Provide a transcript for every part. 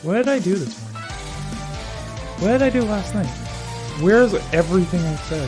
What did I do this morning? What did I do last night? Where's everything I said?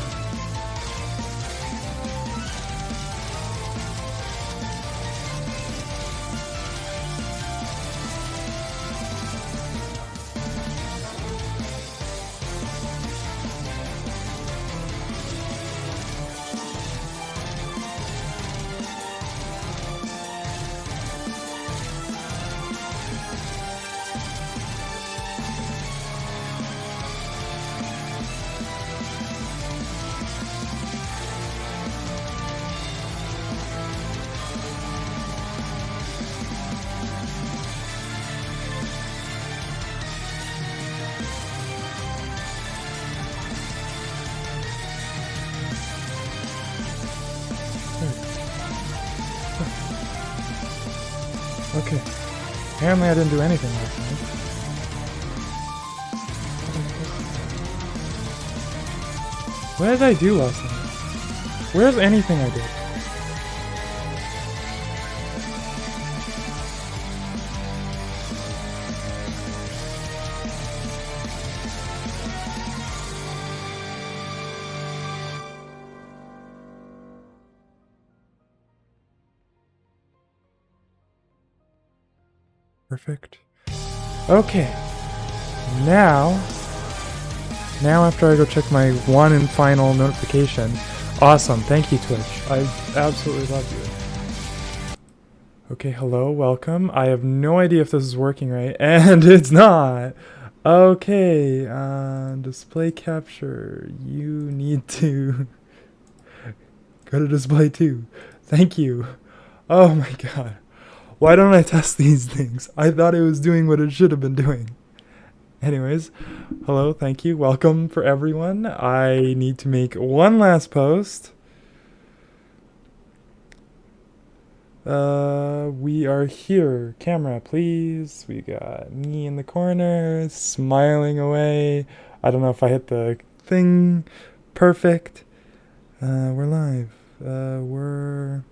Okay. Apparently I didn't do anything last night. What did I do last night? Where's anything I did? Perfect. Okay. Now after I go check my one and final notification. Awesome. Thank you, Twitch. I absolutely love you. Okay, hello, welcome. I have no idea if this is working right, and it's not. Okay, display capture. You need to go to display 2. Thank you. Oh my god. Why don't I test these things? I thought it was doing what it should have been doing. Anyways, hello, thank you, welcome for everyone. I need to make one last post. We are here. Camera, please. We got me in the corner, smiling away. I don't know if I hit the thing perfect. We're live. We're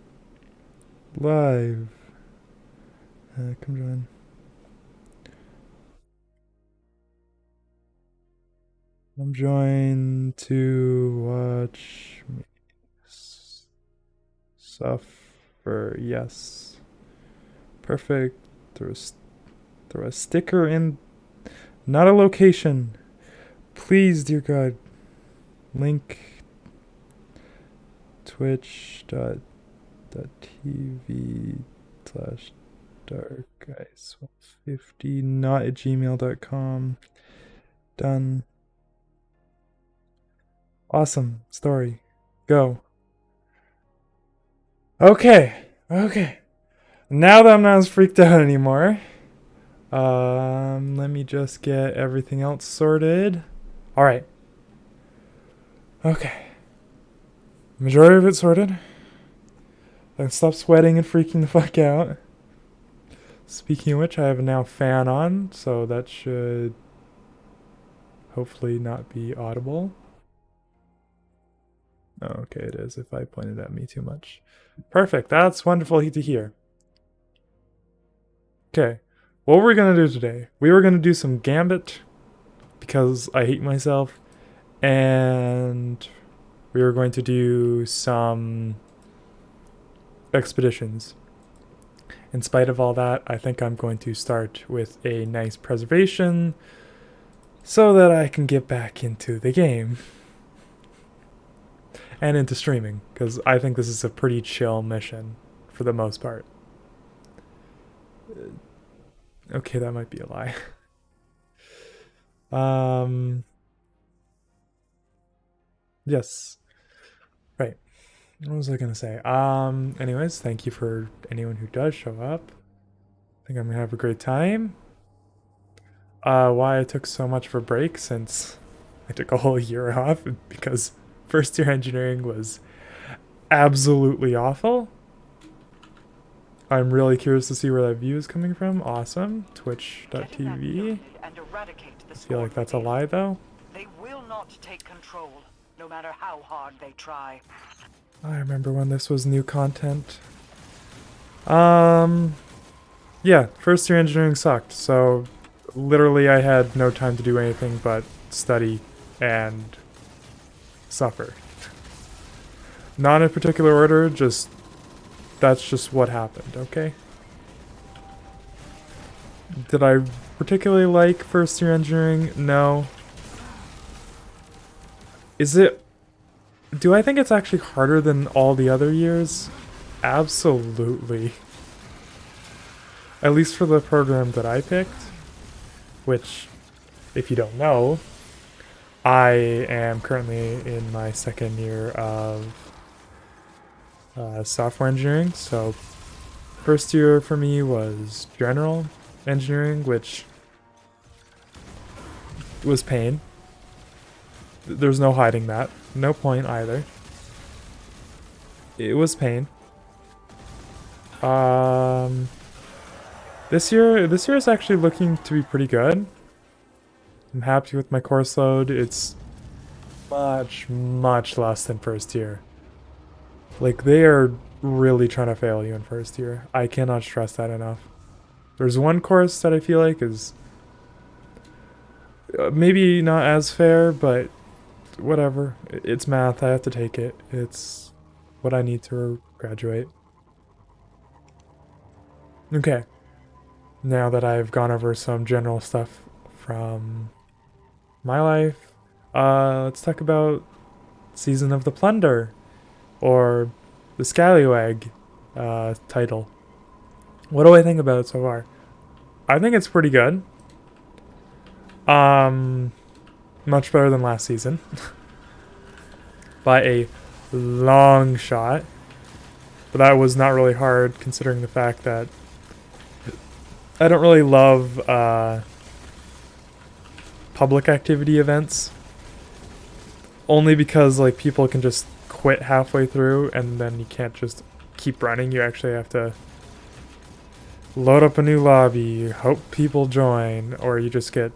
live. Come join. Come join to watch me suffer. Yes. Perfect. Throw a sticker in. Not a location. Please, dear God. Link twitch.tv/darkice50 not at gmail.com. Done. Awesome. Story. Go. Okay. Now that I'm not as freaked out anymore, let me just get everything else sorted. Alright. Okay. Majority of it sorted. I can stop sweating and freaking the fuck out. Speaking of which, I have a now fan on, so that should hopefully not be audible. Oh, okay, it is if I pointed at me too much. Perfect, that's wonderful to hear. Okay, what we're gonna do today, we were gonna do some Gambit, because I hate myself, and we were going to do some expeditions. In spite of all that, I think I'm going to start with a nice preservation so that I can get back into the game. And into streaming, because I think this is a pretty chill mission for the most part. Okay, that might be a lie. Yes. Right. What was I gonna say? Anyways, thank you for anyone who does show up. I think I'm gonna have a great time. Why I took so much of a break since I took a whole year off, because first year engineering was absolutely awful. I'm really curious to see where that view is coming from. Awesome. Twitch.tv. I feel like that's a lie though. They will not take control, no matter how hard they try. I remember when this was new content. Yeah, first year engineering sucked, so literally I had no time to do anything but study and suffer. Not in a particular order, just that's just what happened, okay? Did I particularly like first year engineering? No. Is it... Do I think it's actually harder than all the other years? Absolutely. At least for the program that I picked. Which, if you don't know, I am currently in my second year of software engineering. So, first year for me was general engineering, which was pain. There's no hiding that. No point either. It was pain. This year is actually looking to be pretty good. I'm happy with my course load. It's much less than first year. Like, they are really trying to fail you in first year. I cannot stress that enough. There's one course that I feel like is maybe not as fair, but whatever. It's math. I have to take it. It's what I need to graduate. Okay. Now that I've gone over some general stuff from my life, let's talk about Season of the Plunder, or the Scallywag title. What do I think about it so far? I think it's pretty good. Much better than last season. By a long shot. But that was not really hard considering the fact that I don't really love public activity events. Only because like people can just quit halfway through and then you can't just keep running. You actually have to load up a new lobby, hope people join, or you just get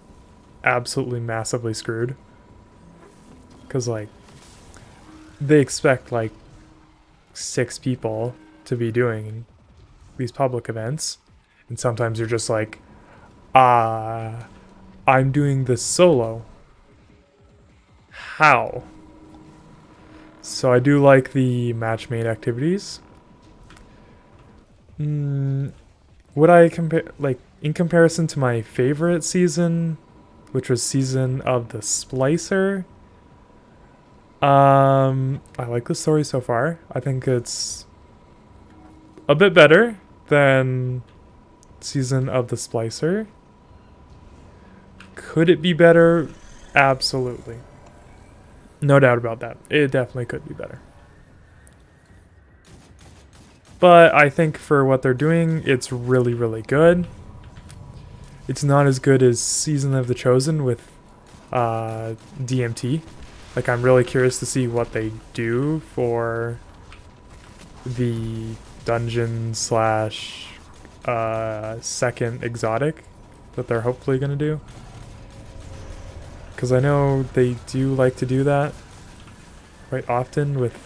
absolutely massively screwed. Because like they expect like 6 people to be doing these public events, and sometimes you're just like, I'm doing this solo. How? So I do like the match-made activities. Would I compare, like, in comparison to my favorite season, which was Season of the Splicer? I like the story so far. I think it's a bit better than Season of the Splicer. Could it be better? Absolutely. No doubt about that. It definitely could be better. But I think for what they're doing, it's really, really good. It's not as good as Season of the Chosen with DMT. Like, I'm really curious to see what they do for the dungeon slash second exotic that they're hopefully going to do. Because I know they do like to do that quite often with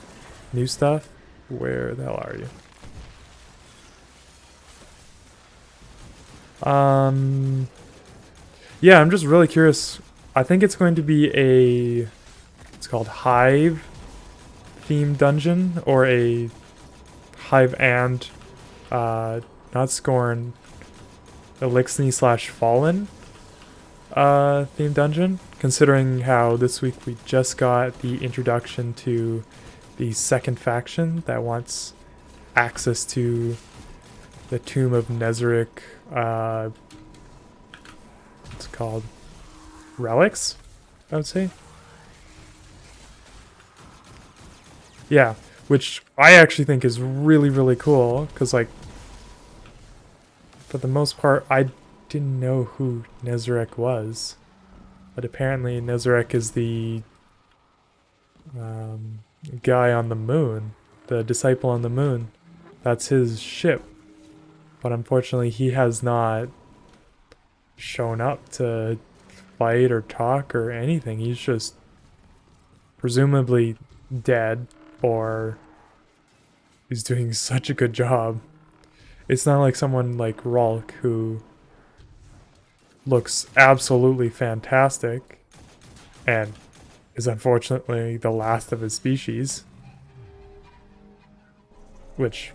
new stuff. Where the hell are you? Yeah, I'm just really curious. I think it's going to be it's called Hive themed dungeon, or a Hive and not Scorn, Elixir slash Fallen themed dungeon, considering how this week we just got the introduction to the second faction that wants access to the Tomb of Nezarec, it's called relics, I would say. Yeah, which I actually think is really, really cool, because, like, for the most part, I didn't know who Nezarec was. But apparently Nezarec is the guy on the moon, the disciple on the moon. That's his ship. But unfortunately, he has not shown up to fight or talk or anything. He's just presumably dead, or he's doing such a good job. It's not like someone like Ralk, who looks absolutely fantastic and is unfortunately the last of his species. Which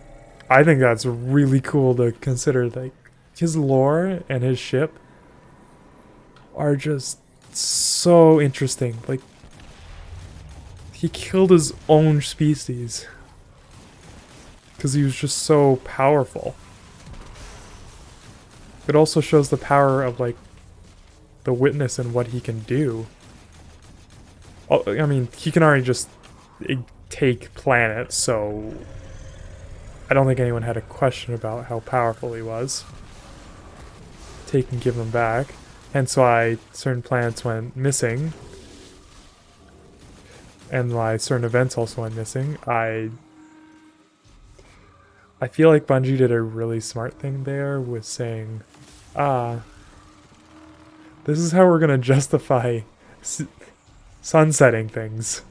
I think that's really cool to consider. Like, his lore and his ship are just so interesting. Like, he killed his own species because he was just so powerful. It also shows the power of, like, the Witness and what he can do. I mean, he can already just take planets, so I don't think anyone had a question about how powerful he was. Take and give them back. Hence why certain planets went missing. And why certain events also went missing. I feel like Bungie did a really smart thing there with saying, this is how we're going to justify sunsetting things.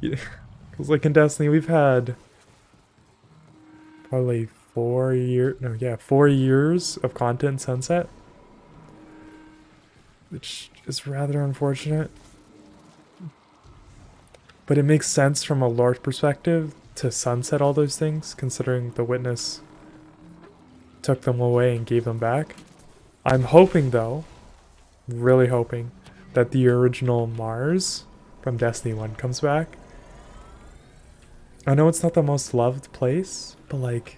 Because like in Destiny, we've had probably 4 years of content sunset. Which is rather unfortunate. But it makes sense from a lore perspective to sunset all those things, considering the Witness took them away and gave them back. I'm hoping, though, really hoping, that the original Mars from Destiny 1 comes back. I know it's not the most loved place, but like,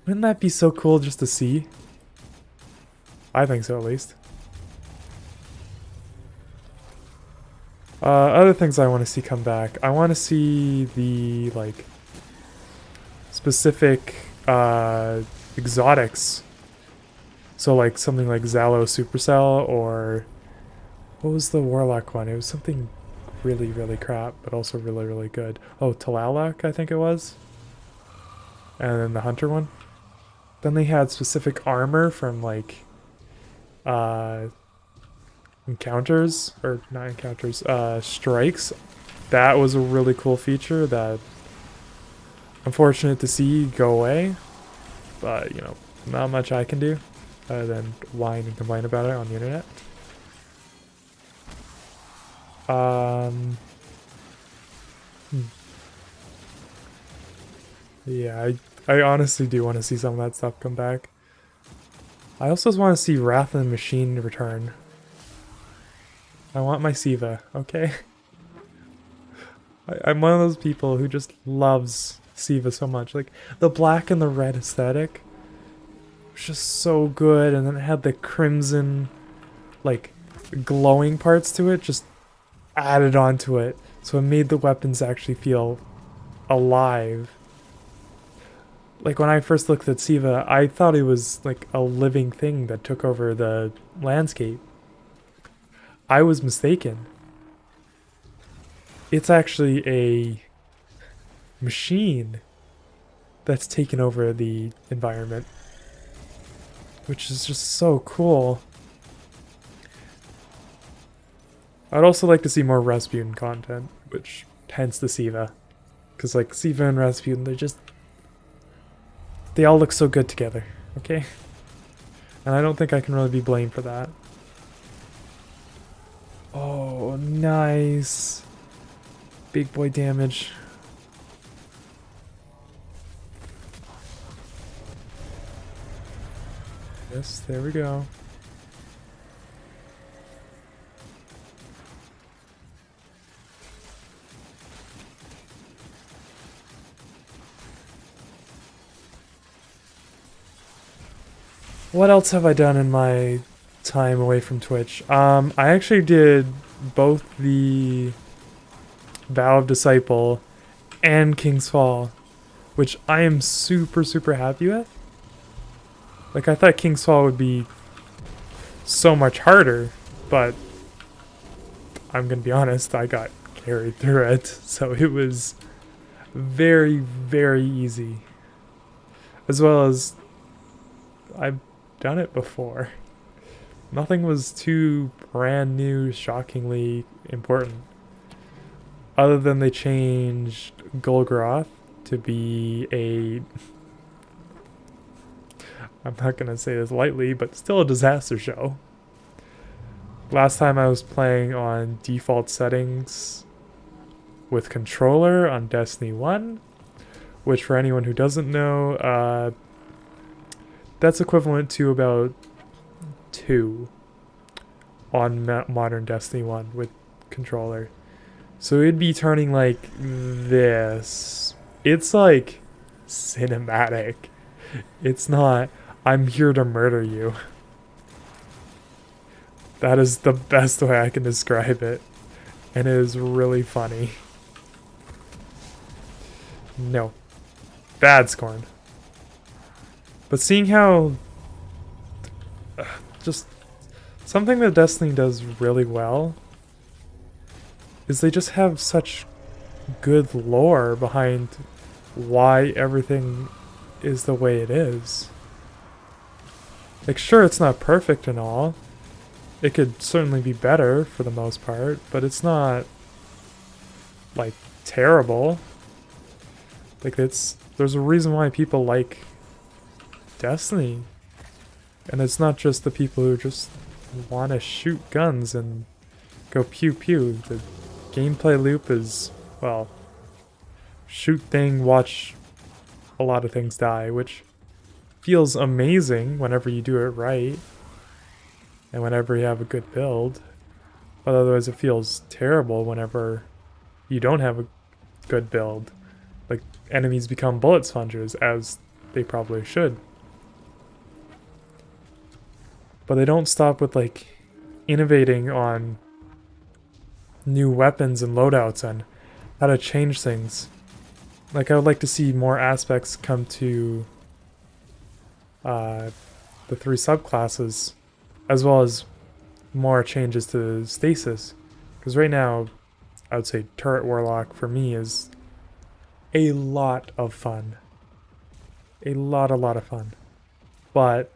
wouldn't that be so cool just to see? I think so, at least. Other things I want to see come back. I want to see the, like, specific exotics. So, like, something like Zalo Supercell, or what was the Warlock one? It was something really, really crap, but also really, really good. Oh, Talalak, I think it was. And then the Hunter one. Then they had specific armor from, like, encounters, or not encounters, strikes. That was a really cool feature that unfortunate to see go away, but you know, not much I can do other than whine and complain about it on the internet. Yeah, I honestly do want to see some of that stuff come back. I also just want to see Wrath of the Machine return. I want my Siva, okay? I'm one of those people who just loves Siva so much. Like, the black and the red aesthetic was just so good, and then it had the crimson, like, glowing parts to it, just added onto it. So it made the weapons actually feel alive. Like, when I first looked at Siva, I thought it was, like, a living thing that took over the landscape. I was mistaken. It's actually a machine that's taken over the environment, which is just so cool. I'd also like to see more Rasputin content, which hence the Siva. Because, like, Siva and Rasputin, they all look so good together, okay? And I don't think I can really be blamed for that. Oh, nice. Big boy damage. Yes, there we go. What else have I done in my time away from Twitch? I actually did both the Vow of Disciple and King's Fall, which I am super, super happy with. Like, I thought King's Fall would be so much harder, but I'm gonna be honest, I got carried through it, so it was very, very easy. As well as I've done it before. Nothing was too brand new, shockingly important. Other than they changed Golgoroth to be a... I'm not gonna say this lightly, but still a disaster show. Last time I was playing on default settings with controller on Destiny 1, which for anyone who doesn't know, that's equivalent to about 2 on modern Destiny 1 with controller. So it'd be turning like this. It's like cinematic. It's not, I'm here to murder you. That is the best way I can describe it. And it is really funny. No. Bad Scorn. But seeing how... just... something that Destiny does really well is they just have such good lore behind why everything is the way it is. Like, sure, it's not perfect and all. It could certainly be better for the most part, but it's not, like, terrible. Like, there's a reason why people like Destiny. And it's not just the people who just want to shoot guns and go pew pew. The gameplay loop is, well, shoot thing, watch a lot of things die, which feels amazing whenever you do it right. And whenever you have a good build. But otherwise it feels terrible whenever you don't have a good build. Like, enemies become bullet spongers, as they probably should. But they don't stop with, like, innovating on new weapons and loadouts and how to change things. Like, I would like to see more aspects come to the 3 subclasses, as well as more changes to stasis. Because right now, I would say Turret Warlock for me is a lot of fun. A lot of fun. But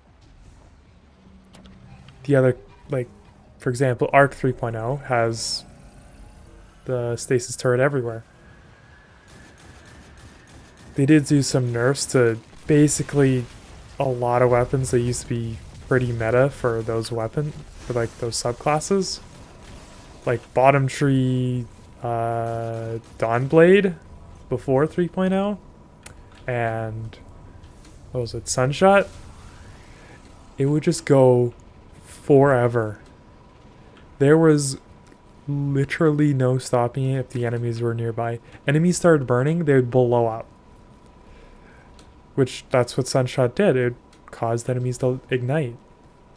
the other, like, for example, Arc 3.0 has the stasis turret everywhere. They did do some nerfs to basically a lot of weapons that used to be pretty meta for those like those subclasses, like Bottom Tree, Dawnblade before 3.0, and what was it, Sunshot? It would just go forever. There was literally no stopping it if the enemies were nearby. Enemies started burning, they would blow up. Which, that's what Sunshot did. It caused enemies to ignite.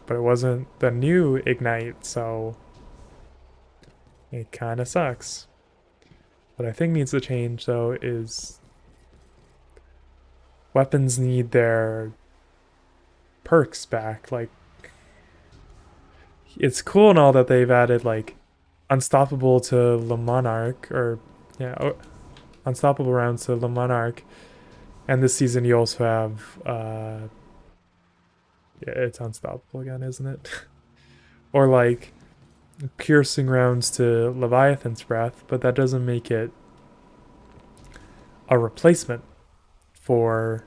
But it wasn't the new Ignite, so it kind of sucks. What I think needs to change, though, is weapons need their perks back. Like, it's cool and all that they've added, like, Unstoppable to Le Monarch, or, yeah, Unstoppable rounds to Le Monarch. And this season you also have, yeah, it's Unstoppable again, isn't it? Or like, piercing rounds to Leviathan's Breath, but that doesn't make it a replacement for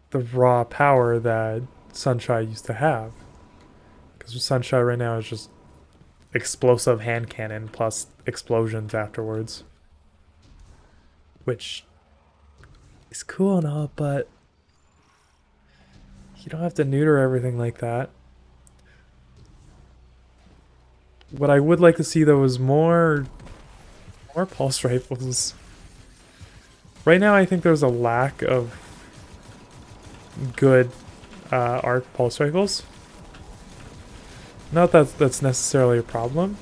the raw power that Sunshine used to have. Because Sunshine right now is just explosive hand cannon plus explosions afterwards. Which is cool and all, but you don't have to neuter everything like that. What I would like to see, though, is more pulse rifles. Right now, I think there's a lack of good arc pulse rifles. Not that that's necessarily a problem.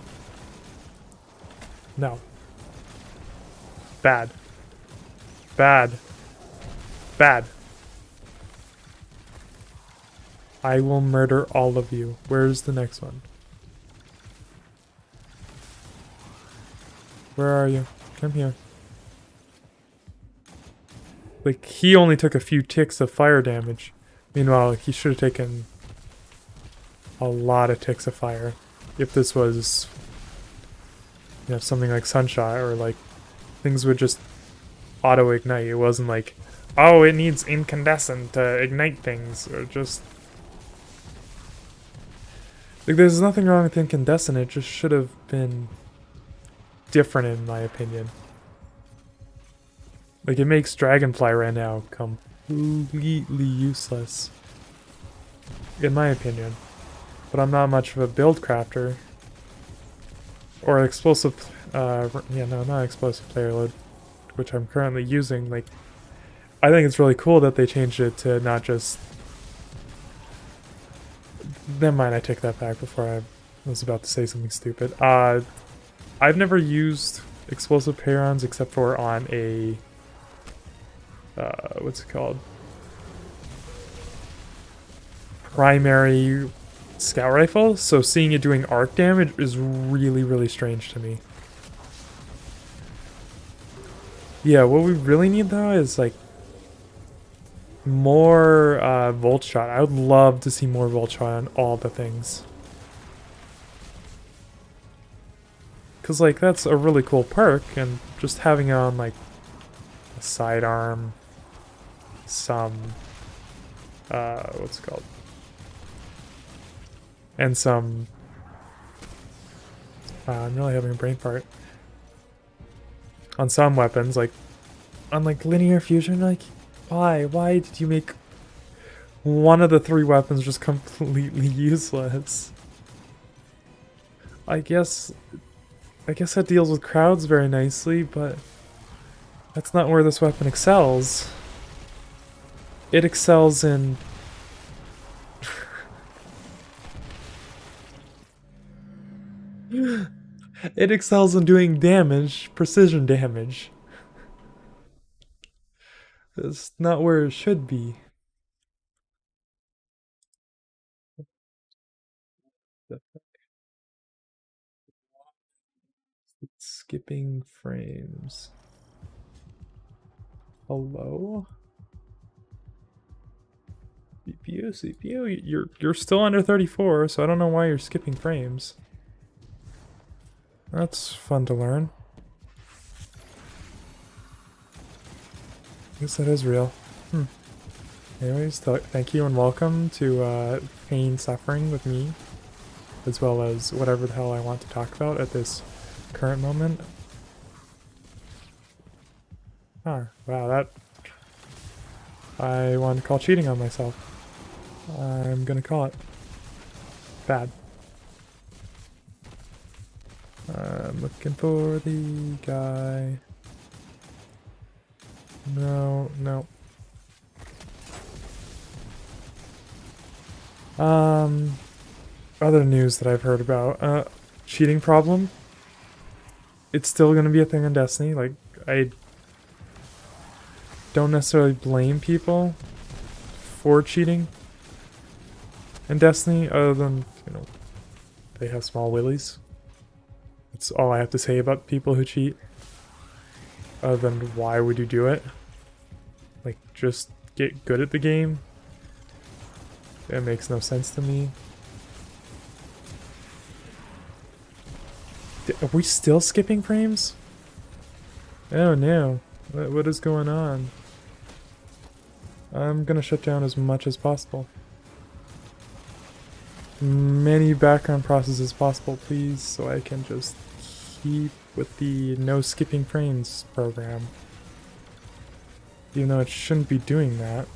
No. Bad. Bad. Bad. I will murder all of you. Where's the next one? Where are you? Come here. Like, he only took a few ticks of fire damage. Meanwhile, he should have taken a lot of ticks of fire. If this was, you know, something like Sunshine, or like, things would just auto-ignite. It wasn't like, oh, it needs incandescent to ignite things, or just... Like, there's nothing wrong with incandescent, it just should have been different in my opinion. Like, it makes Dragonfly right now completely useless. In my opinion. But I'm not much of a build crafter. Or explosive, yeah, no, not explosive player load, which I'm currently using. Like, I think it's really cool that they changed it to not just... Never mind, I take that back before I was about to say something stupid. I've never used explosive parons except for on a... what's it called? Primary scout rifle, so seeing it doing arc damage is really, really strange to me. Yeah, what we really need though is like more volt shot. I would love to see more volt shot on all the things. Cause like that's a really cool perk, and just having it on like a sidearm, some what's it called? And some I'm really having a brain fart. On some weapons, like on like linear fusion, like why did you make one of the 3 weapons just completely useless? I guess that deals with crowds very nicely, but that's not where this weapon excels. It excels in it excels in doing damage, precision damage. It's not where it should be. Skipping frames. Hello? CPU, you're still under 34, so I don't know why you're skipping frames. That's fun to learn. I guess that is real. Anyways, thank you and welcome to Pain Suffering with me, as well as whatever the hell I want to talk about at this current moment. Ah, wow, that... I want to call cheating on myself. I'm gonna call it. Bad. I'm looking for the guy. No. Other news that I've heard about. Cheating problem. It's still gonna be a thing in Destiny. Like, I don't necessarily blame people for cheating in Destiny, other than, you know, they have small willies. That's all I have to say about people who cheat. Other than, why would you do it? Like, just get good at the game. It makes no sense to me. Are we still skipping frames? Oh no. What is going on? I'm gonna shut down as much as possible. Many background processes as possible, please, so I can just keep with the no skipping frames program. Even though it shouldn't be doing that.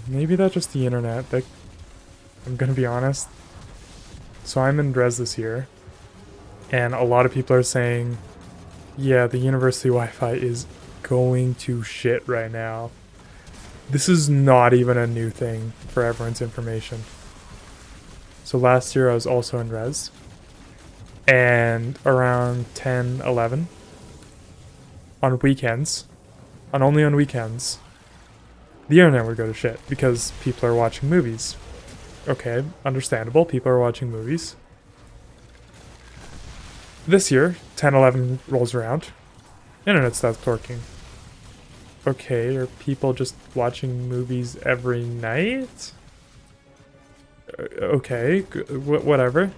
Maybe that's just the internet. I'm gonna be honest. So I'm in Dres this year, and a lot of people are saying, yeah, the university Wi-Fi is going to shit right now. This is not even a new thing, for everyone's information. So last year I was also in Res, and around 10, 11, on weekends, only on weekends, the internet would go to shit because people are watching movies. Okay, understandable, people are watching movies. This year, 10, 11 rolls around, internet stops working. Okay, are people just watching movies every night? Okay, whatever.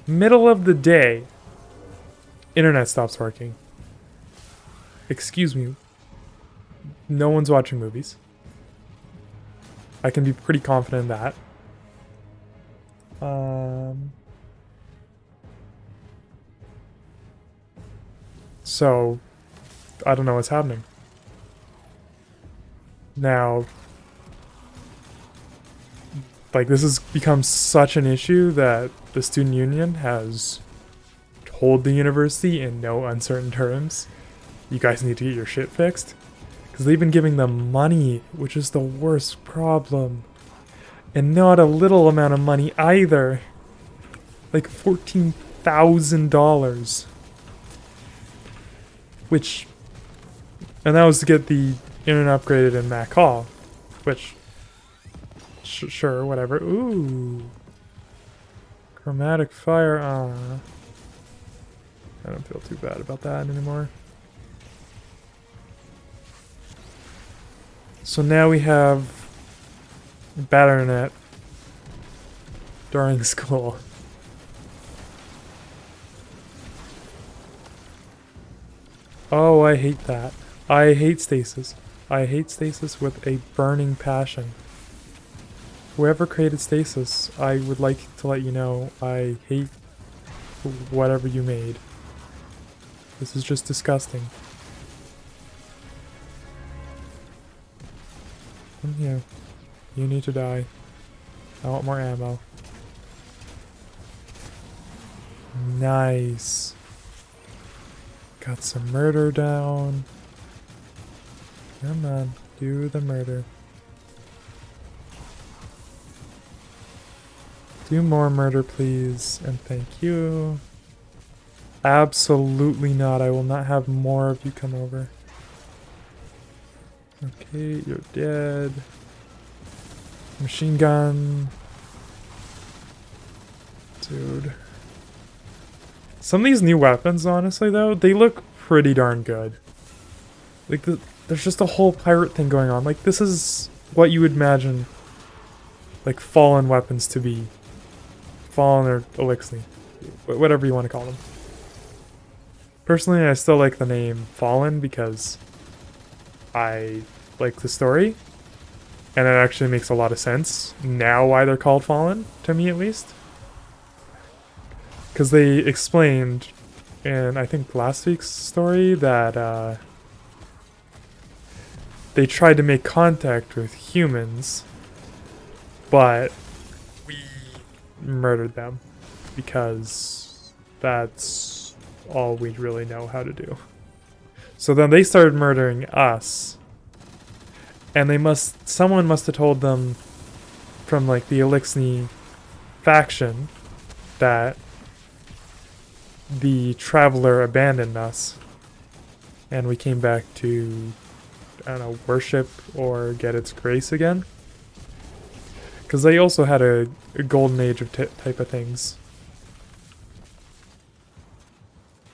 Middle of the day, internet stops working. excuse me, no one's watching movies. I can be pretty confident in that. So, I don't know what's happening. Now, like, this has become such an issue that the student union has told the university in no uncertain terms, you guys need to get your shit fixed. Because they've been giving them money, which is the worst problem. And not a little amount of money either. Like $14,000. Which, and that was to get the internet upgraded in Mac Hall. Which, sure, whatever. Ooh. Chromatic fire, I don't feel too bad about that anymore. So now we have bad internet during school. Oh, I hate that. I hate stasis. I hate stasis with a burning passion. Whoever created stasis, I would like to let you know I hate whatever you made. This is just disgusting. Come here. You need to die. I want more ammo. Nice. Got some murder down. Come on, do the murder. Do more murder, please, and thank you. Absolutely not. I will not have more of you come over. Okay, you're dead. Machine gun. Dude. Some of these new weapons, honestly, though, they look pretty darn good. Like, there's just a whole pirate thing going on. Like, this is what you would imagine, like, fallen weapons to be. Fallen or Elixir. Whatever you want to call them. Personally, I still like the name Fallen because I like the story. And it actually makes a lot of sense now why they're called Fallen, to me at least. Because they explained in, I think, last week's story that they tried to make contact with humans, but we murdered them because that's all we really know how to do. So then they started murdering us, and someone must have told them from like the Elixir faction that the Traveler abandoned us, and we came back to, I don't know, worship or get its grace again. Because they also had a golden age of type of things.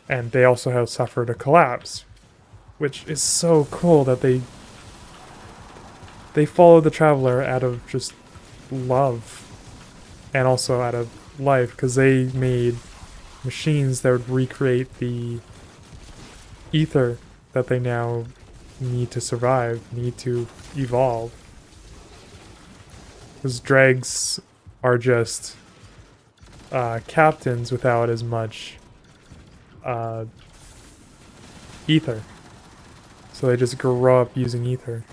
And they also have suffered a collapse. Which is so cool that they followed the Traveler out of just love. And also out of life. Because they made machines that would recreate the ether that they now need to survive, need to evolve. Because dregs are just captains without as much ether. So they just grow up using ether.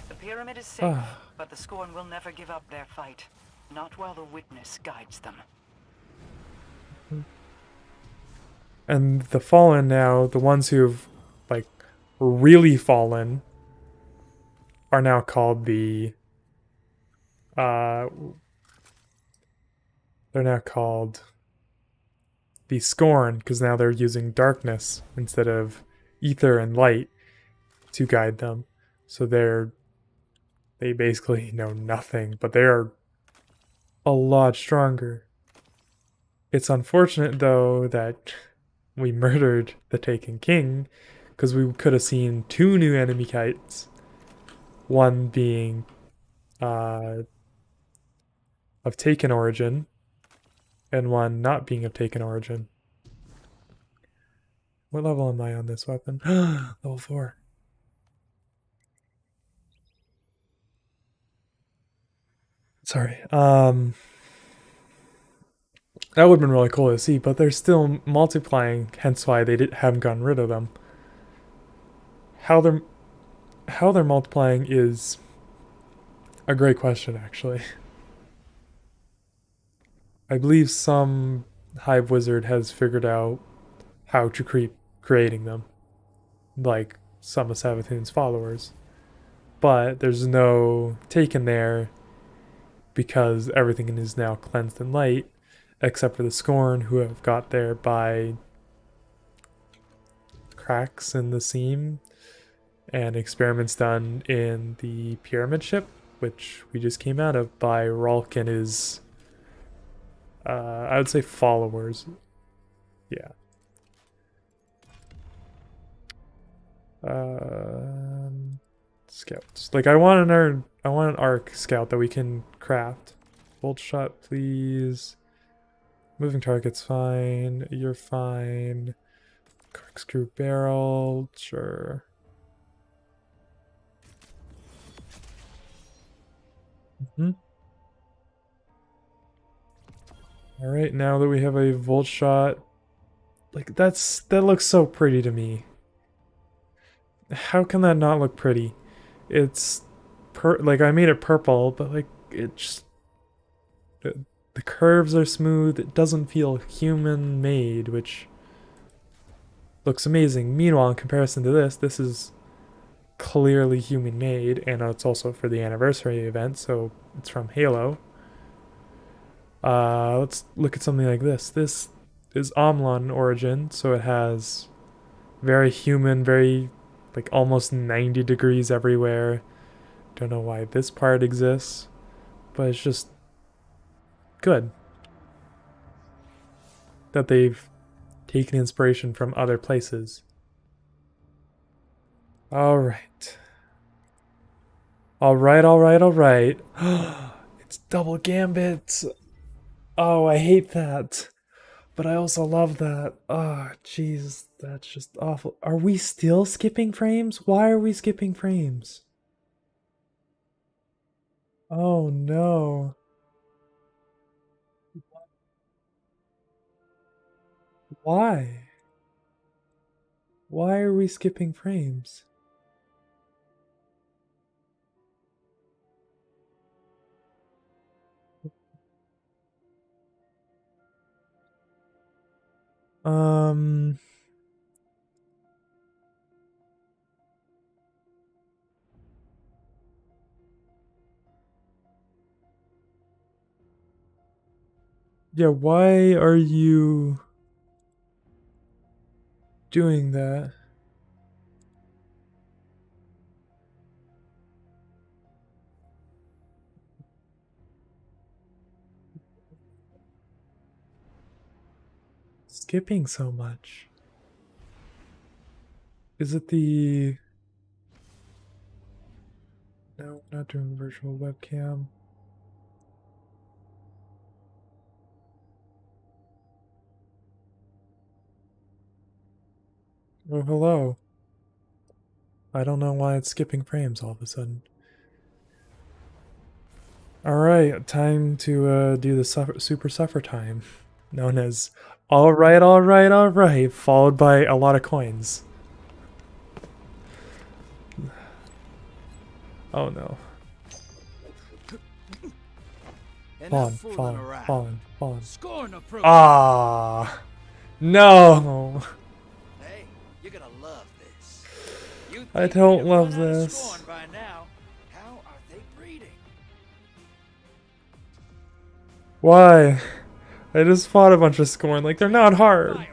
The pyramid is safe, but the Scorn will never give up their fight. Not while the Witness guides them. And the Fallen now, the ones who've like really fallen, are now called the they're now called the Scorn, because now they're using darkness instead of ether and light to guide them. So they basically know nothing, but they are a lot stronger. It's unfortunate though that we murdered the Taken King, because we could have seen 2 new enemy kites. One being of Taken origin, and one not being of Taken origin. What level am I on this weapon? Level 4. Sorry. That would have been really cool to see, but they're still multiplying, hence why they haven't gotten rid of them. How they're multiplying is a great question, actually. I believe some hive wizard has figured out how to creating them, like some of Savathun's followers. But there's no taken there because everything is now cleansed in light, except for the Scorn, who have got there by cracks in the seam and experiments done in the pyramid ship, which we just came out of, by Ralk and his, I would say, followers. Yeah. Scouts. Like, I want an arc scout that we can craft. Bolt shot, please. Moving target's fine. You're fine. Corkscrew barrel, sure. All right, now that we have a volt shot, like that looks so pretty to me. How can that not look pretty? It's like I made it purple, but like it just the curves are smooth. It doesn't feel human made, which looks amazing. Meanwhile, in comparison to this is clearly human made, and it's also for the anniversary event, so it's from Halo. Let's look at something like this. This is Omlon origin, so it has very human, very like almost 90 degrees everywhere. Don't know why this part exists, but it's just good that they've taken inspiration from other places. All right. All right. It's double gambit. Oh, I hate that. But I also love that. Oh, jeez, that's just awful. Are we still skipping frames? Why are we skipping frames? Oh, no. Why? Why are we skipping frames? Yeah, why are you doing that? Skipping so much. Is it the... No, not doing virtual webcam. Oh, hello. I don't know why it's skipping frames all of a sudden. Alright, time to do the super suffer time. Known as alright, followed by a lot of coins. Oh no. Fallen. Ah, no. Hey, you're gonna love this. I don't love this. By now. How are they breeding? Why? I just fought a bunch of Scorn. Like, they're not hard.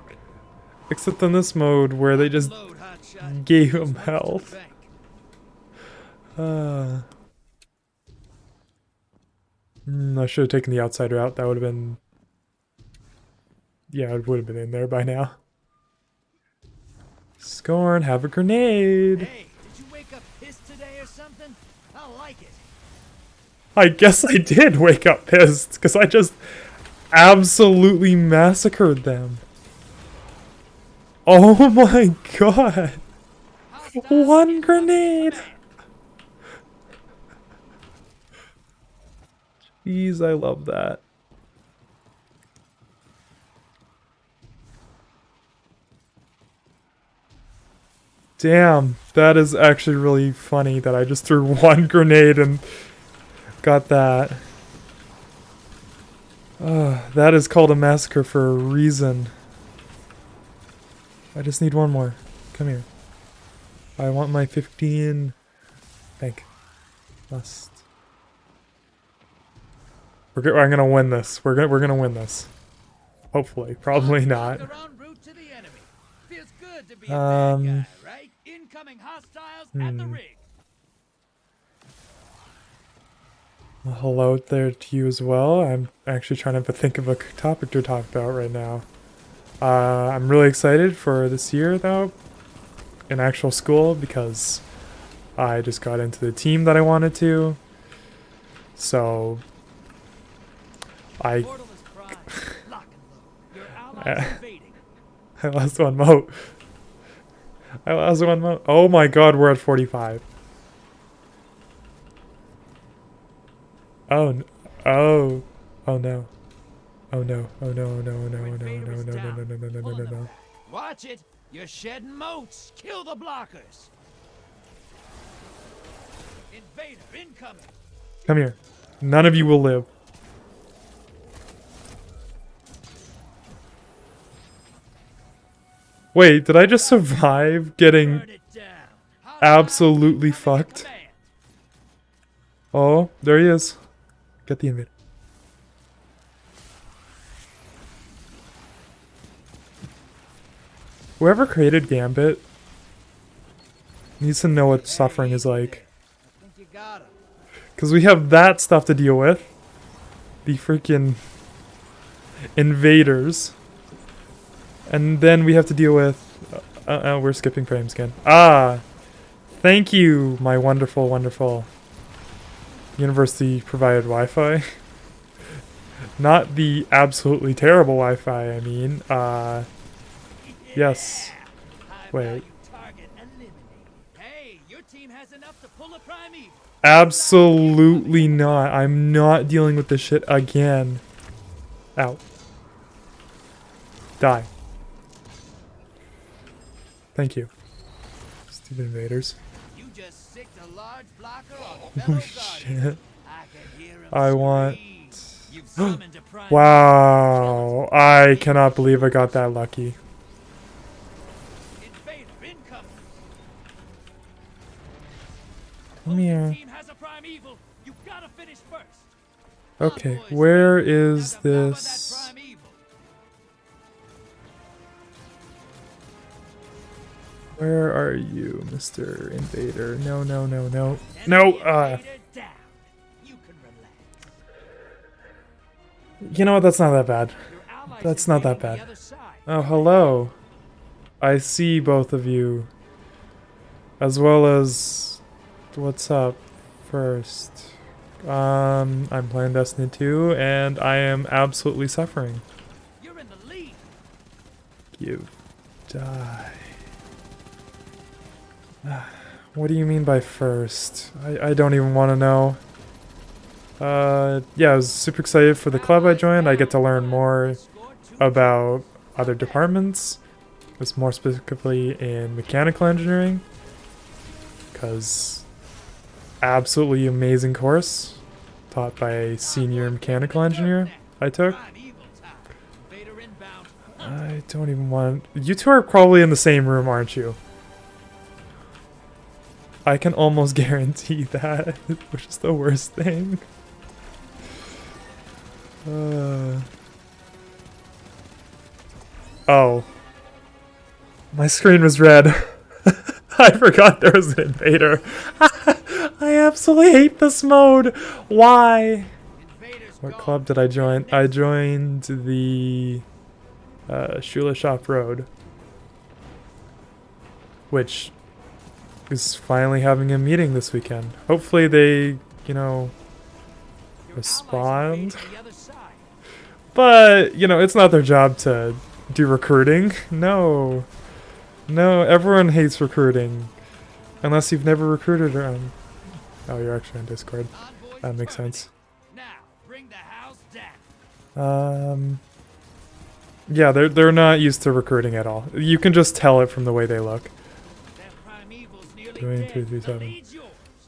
Except in this mode where they just gave him health. I should have taken the outside route. That would have been... Yeah, it would have been in there by now. Scorn, have a grenade! Hey, did you wake up pissed today or something? I like it. I guess I did wake up pissed, because I just absolutely massacred them. Oh my god! Hostiles One incoming grenade! command. Jeez, I love that. Damn, that is actually really funny that I just threw one grenade and got that. That is called a massacre for a reason. I just need one more. Come here. I want my 15 bank. Must. I'm gonna win this. We're gonna win this. Hopefully, probably not. Blocker en route to the enemy. Feels good to be a Um, bad guy, right? Incoming hostiles at the rig. Well, hello there to you as well. I'm actually trying to think of a topic to talk about right now. I'm really excited for this year though, in actual school, because I just got into the team that I wanted to. So I Portal is primed. Lock and load. Your allies are invading. I lost one moat. I lost one moat. Oh my god, we're at 45. Oh, oh, oh no. Oh no, oh no, oh no, oh no, oh no, oh no, oh no, no, no, no, no, no, no, no, no. Watch it. You're shedding moats. Kill the blockers. Invader incoming. Come here. None of you will live. Wait, did I just survive getting Burn it down. absolutely Incoming fucked? command. Oh, there he is. Get the invader. Whoever created Gambit needs to know what suffering is like. I think you got him. Because we have that stuff to deal with. The freaking invaders. And then we have to deal with... we're skipping frames again. Ah! Thank you, my wonderful, wonderful university-provided Wi-Fi. Not the absolutely terrible Wi-Fi, I mean. Yes. High Wait. value target eliminated. Hey, your team has enough to pull a primeval. Absolutely not. I'm not dealing with this shit again. Ow. Die. Thank you. Stupid invaders. You just sicked a large blocker on Oh fellow shit. guardians. I can hear 'em I want... scream. You've summoned a primeval. Wow. I cannot believe I got that lucky. Invader incoming. Come here. Team has a primeval. You gotta finish first. Okay, Convoys where ready. is Now devour that this? primeval. Where are you, Mr. Invader? No, no, no, no. No, Enemy invader down. You can relax. You know what? That's not that bad. Your allies That's not that invading bad. the other side. Oh, hello. I see both of you. As well as... What's up first? I'm playing Destiny 2, and I am absolutely suffering. You're in the lead. You die. What do you mean by first? I don't even want to know. Yeah, I was super excited for the club I joined. I get to learn more about other departments. It's more specifically in mechanical engineering. Because absolutely amazing course taught by a senior mechanical engineer I took. Primeval time. Invader inbound. I don't even want... You two are probably in the same room, aren't you? I can almost guarantee that, which is the worst thing. Oh. My screen was red. I forgot there was an invader. I absolutely hate this mode. Why? Invaders What gone. club did I join? I joined the Shula Shop Road, which is finally having a meeting this weekend. Hopefully they, you know, Your allies respond. invading the other side. But, you know, it's not their job to do recruiting. No. No, everyone hates recruiting. Unless you've never recruited or oh, you're actually on Discord. Envoys That makes terminated. sense. Now, bring the house down. Yeah, they're not used to recruiting at all. You can just tell it from the way they look. That primeval's nearly 28337. dead. The lead's yours.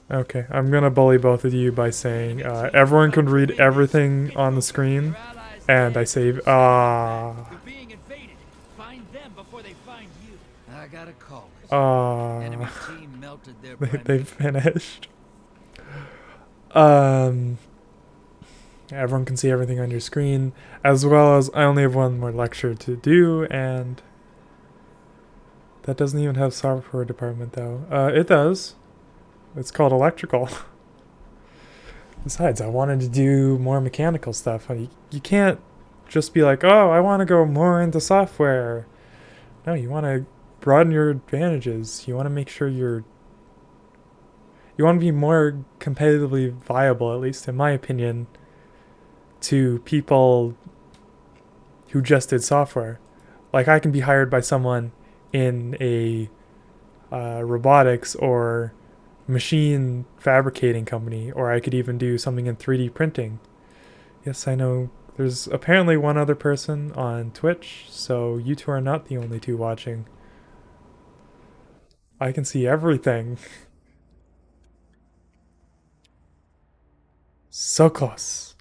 Okay, I'm gonna bully both of you by saying everyone can read everything on the screen, Your allies and dead. I save. You're being invaded. Find them before they find you. I got a call. Enemy team melted their They've finished. Everyone can see everything on your screen, as well as I only have one more lecture to do, and that doesn't even have software department though. It does. It's called electrical. Besides, I wanted to do more mechanical stuff. You can't just be like, oh, I want to go more into software. No, you want to broaden your advantages. You want to make sure you want to be more competitively viable, at least in my opinion, to people who just did software. Like, I can be hired by someone in a robotics or machine fabricating company, or I could even do something in 3D printing. Yes, I know there's apparently one other person on Twitch, so you two are not the only two watching. I can see everything. So close.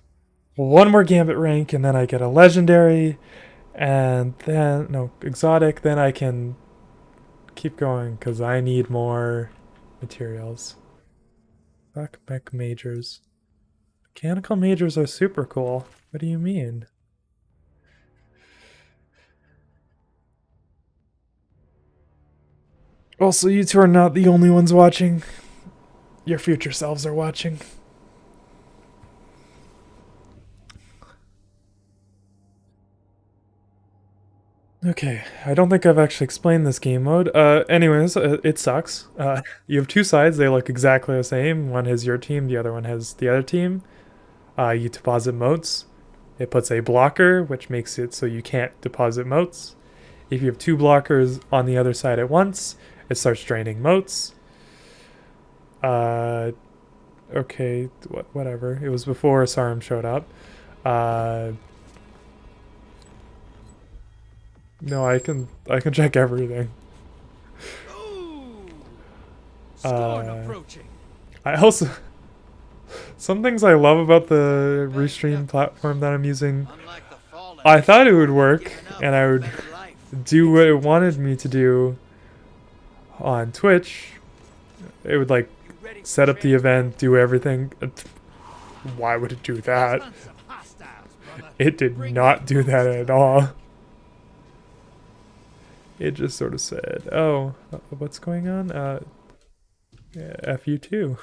One more Gambit rank, and then I get a legendary, and then, no, exotic, then I can keep going, because I need more materials. Fuck mech majors. Mechanical majors are super cool. What do you mean? Also, you two are not the only ones watching. Your future selves are watching. Okay, I don't think I've actually explained this game mode. Anyways, it sucks. You have two sides, they look exactly the same. One has your team, the other one has the other team. You deposit motes. It puts a blocker, which makes it so you can't deposit motes. If you have two blockers on the other side at once, it starts draining motes. Okay, whatever. It was before Sarum showed up. No, I can check everything. Ooh. Storm approaching. I also some things I love about the Restream platform that I'm using. Unlike the fallen, I thought it would work, giving up and I would better life. do what it wanted me to do on Twitch. It would like You ready for set up the transfer? event, do everything. Why would it do that? Hunt some hostiles, brother. It did Bring not those do that bullets at to all. It just sort of said, "Oh, what's going on? Yeah, F you too."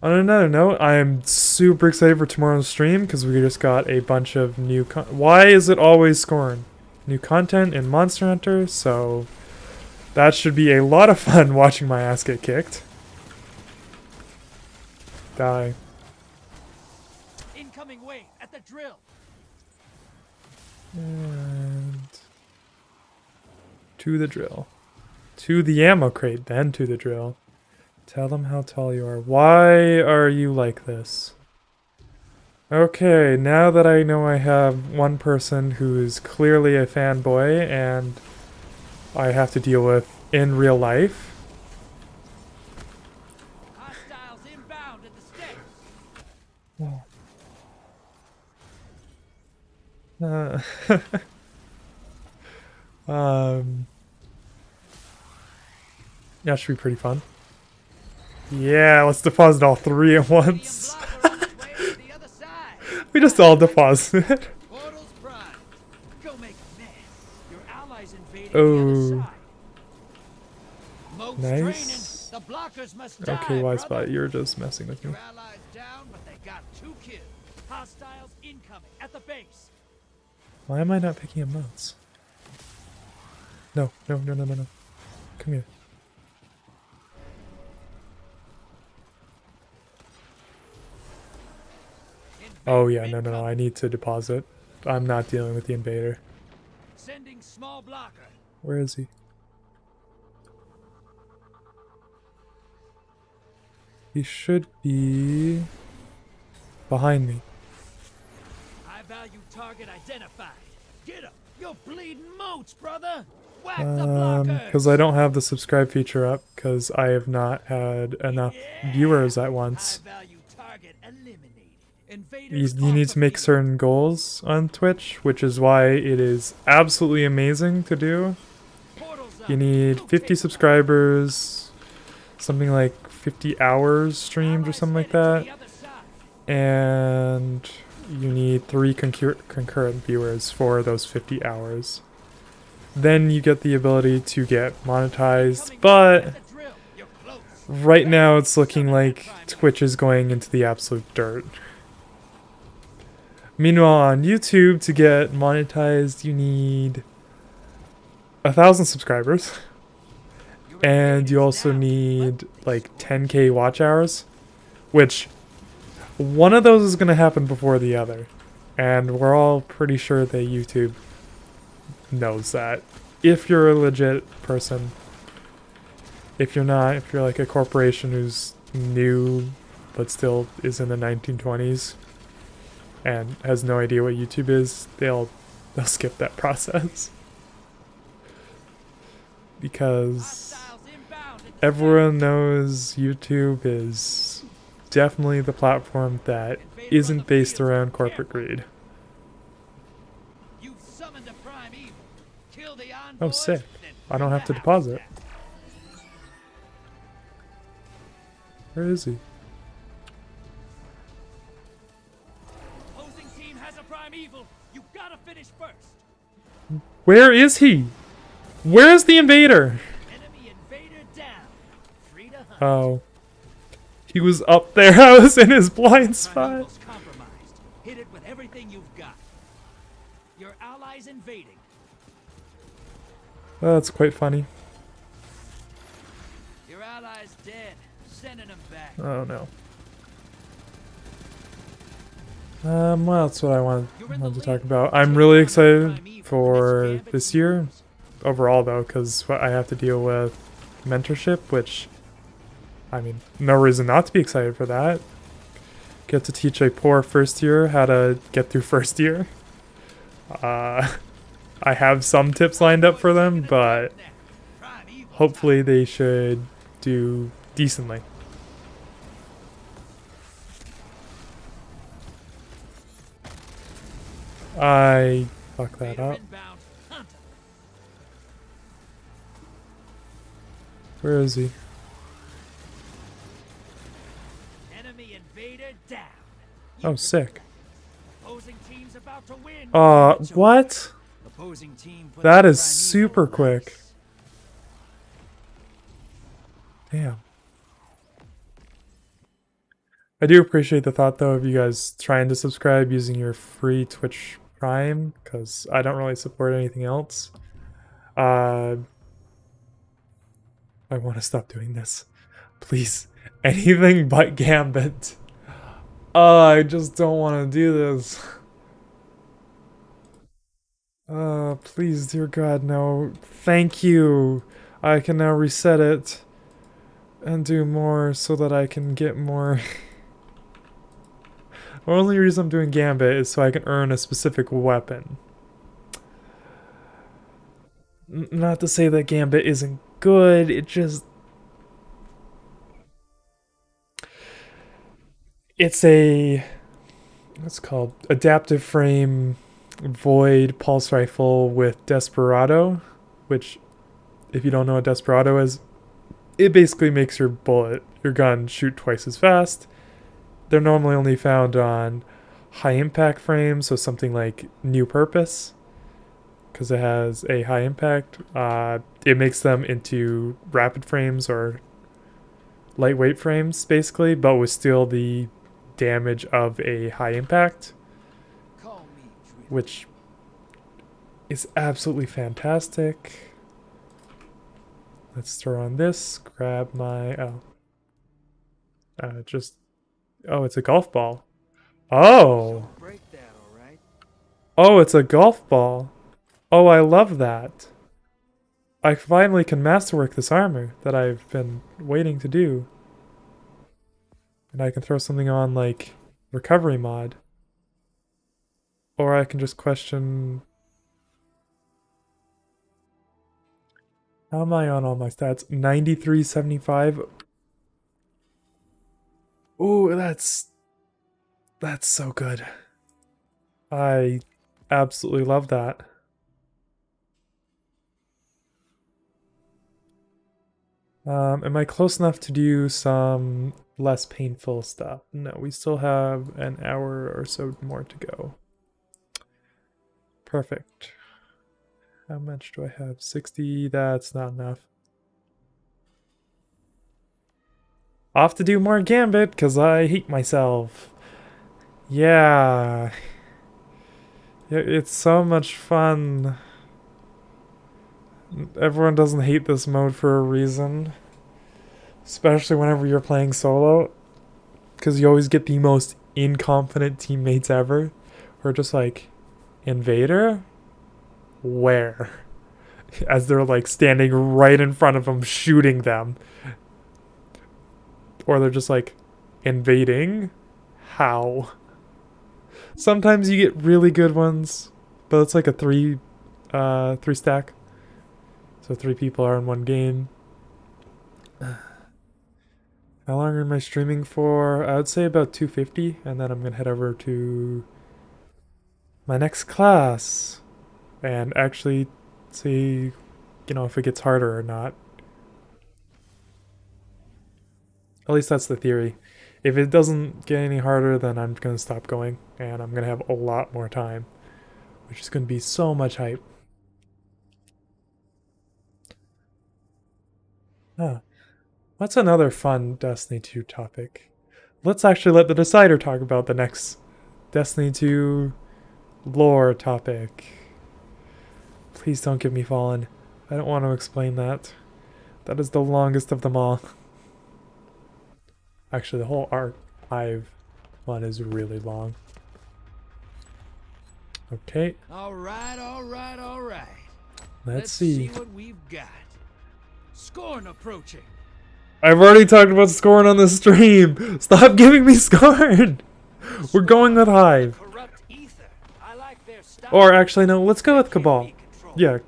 On another note, I'm super excited for tomorrow's stream because we just got a bunch of new why is it always Scorn? New content in Monster Hunter, so that should be a lot of fun watching my ass get kicked. Die. Incoming wave at the drill. And to the drill. To the ammo crate, then to the drill. Tell them how tall you are. Why are you like this? Okay, now that I know I have one person who is clearly a fanboy and I have to deal with in real life. Hostiles inbound at the steps. That should be pretty fun. Yeah, let's deposit all three at once. Way the other side. We just all deposit. Portals prime. Go make a mess. Your allies invading Oh. the other side. Moats Nice. draining. The blockers must die, Okay, wise brother. spot, you're just messing with me. Your allies down, but they got 2 kills. Hostiles incoming at the base. Why am I not picking up motes? No. Come here. Oh yeah, no, I need to deposit. I'm not dealing with the invader. Sending small blocker. Where is he? He should be behind me. High value target identified. Get him. You're bleeding moats, brother. Whack the blocker. Because I don't have the subscribe feature up because I have not had enough viewers at once. High value target eliminated. You need to make certain goals on Twitch, which is why it is absolutely amazing to do. You need 50 subscribers, something like 50 hours streamed or something like that, and you need 3 concurrent viewers for those 50 hours. Then you get the ability to get monetized, but right now it's looking like Twitch is going into the absolute dirt. Meanwhile, on YouTube, to get monetized, you need 1,000 subscribers. And you also need like 10k watch hours, which one of those is going to happen before the other. And we're all pretty sure that YouTube knows that. If you're a legit person. If you're not, if you're like a corporation who's new but still is in the 1920s and has no idea what YouTube is, they'll skip that process. Because everyone knows YouTube is definitely the platform that isn't based around corporate greed. Oh, sick. I don't have to deposit. Where is he? Opposing team has a primeval. You gotta finish first. Where is he? Where's the invader? Enemy invader down. Free to hunt. Oh. He was up there. I was in his blind spot. Primeval's compromised. Hit it with everything you've got. Your allies invading. Oh, that's quite funny. Your allies dead. Sending them back. Oh no. What else would I want to talk about? I'm really excited for this year overall though, because I have to deal with mentorship, which, I mean, no reason not to be excited for that. Get to teach a poor first year how to get through first year. I have some tips lined up for them, but hopefully they should do decently. I fucked that up. Where is he? Enemy invader down. Oh, sick. Opposing team's about to win. What? Opposing team put That the is primeval super quick. nice. Damn. I do appreciate the thought though of you guys trying to subscribe using your free Twitch Prime, because I don't really support anything else. I want to stop doing this. Please. Anything but Gambit. I just don't want to do this. Please, dear God, no. Thank you. I can now reset it and do more so that I can get more. The only reason I'm doing Gambit is so I can earn a specific weapon. Not to say that Gambit isn't good, it just... It's a... what's it called? Adaptive frame Void pulse rifle with Desperado, which, if you don't know what Desperado is, it basically makes your gun shoot twice as fast. They're normally only found on high impact frames, so something like New Purpose, because it has a high impact. It makes them into rapid frames or lightweight frames, basically, but with still the damage of a high impact, which is absolutely fantastic. Let's throw on this, grab my, it's a golf ball. Oh! Break that, all right? Oh, it's a golf ball. Oh, I love that. I finally can masterwork this armor that I've been waiting to do. And I can throw something on like recovery mod. Or I can just question... How am I on all my stats? 9375. Ooh, that's so good. I absolutely love that. Am I close enough to do some less painful stuff? No, we still have an hour or so more to go. Perfect. How much do I have? 60? That's not enough. Off to do more Gambit, because I hate myself. Yeah. It's so much fun. Everyone doesn't hate this mode for a reason. Especially whenever you're playing solo. Because you always get the most incompetent teammates ever. Who are just like, Invader? Where? As they're like standing right in front of them, shooting them. Or they're just like, invading? How? Sometimes you get really good ones, but it's like a three stack. So 3 people are in one game. How long am I streaming for? I would say about 250, and then I'm gonna head over to my next class and actually see, if it gets harder or not. At least that's the theory. If it doesn't get any harder, then I'm gonna stop going, and I'm gonna have a lot more time, which is gonna be so much hype. Huh. What's another fun Destiny 2 topic? Let's actually let the Decider talk about the next Destiny 2 lore topic. Please don't give me Fallen. I don't want to explain that. That is the longest of them all. Actually, the whole archive one is really long. Okay. All right. Let's see. what we've got. Scorn approaching. I've already talked about Scorn on the stream. Stop giving me Scorn. We're going with Hive. Corrupt ether. I like their style. Or actually, no. Let's go with Cabal. Yeah.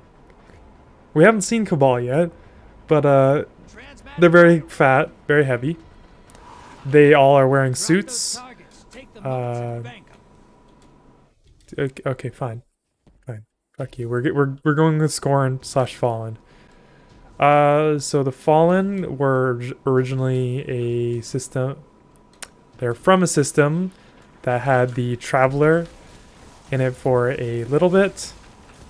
We haven't seen Cabal yet, but they're very fat, very heavy. They all are wearing suits. Okay, fine. Fuck you. We're going with Scorn / Fallen. So the Fallen were originally a system. They're from a system that had the Traveler in it for a little bit.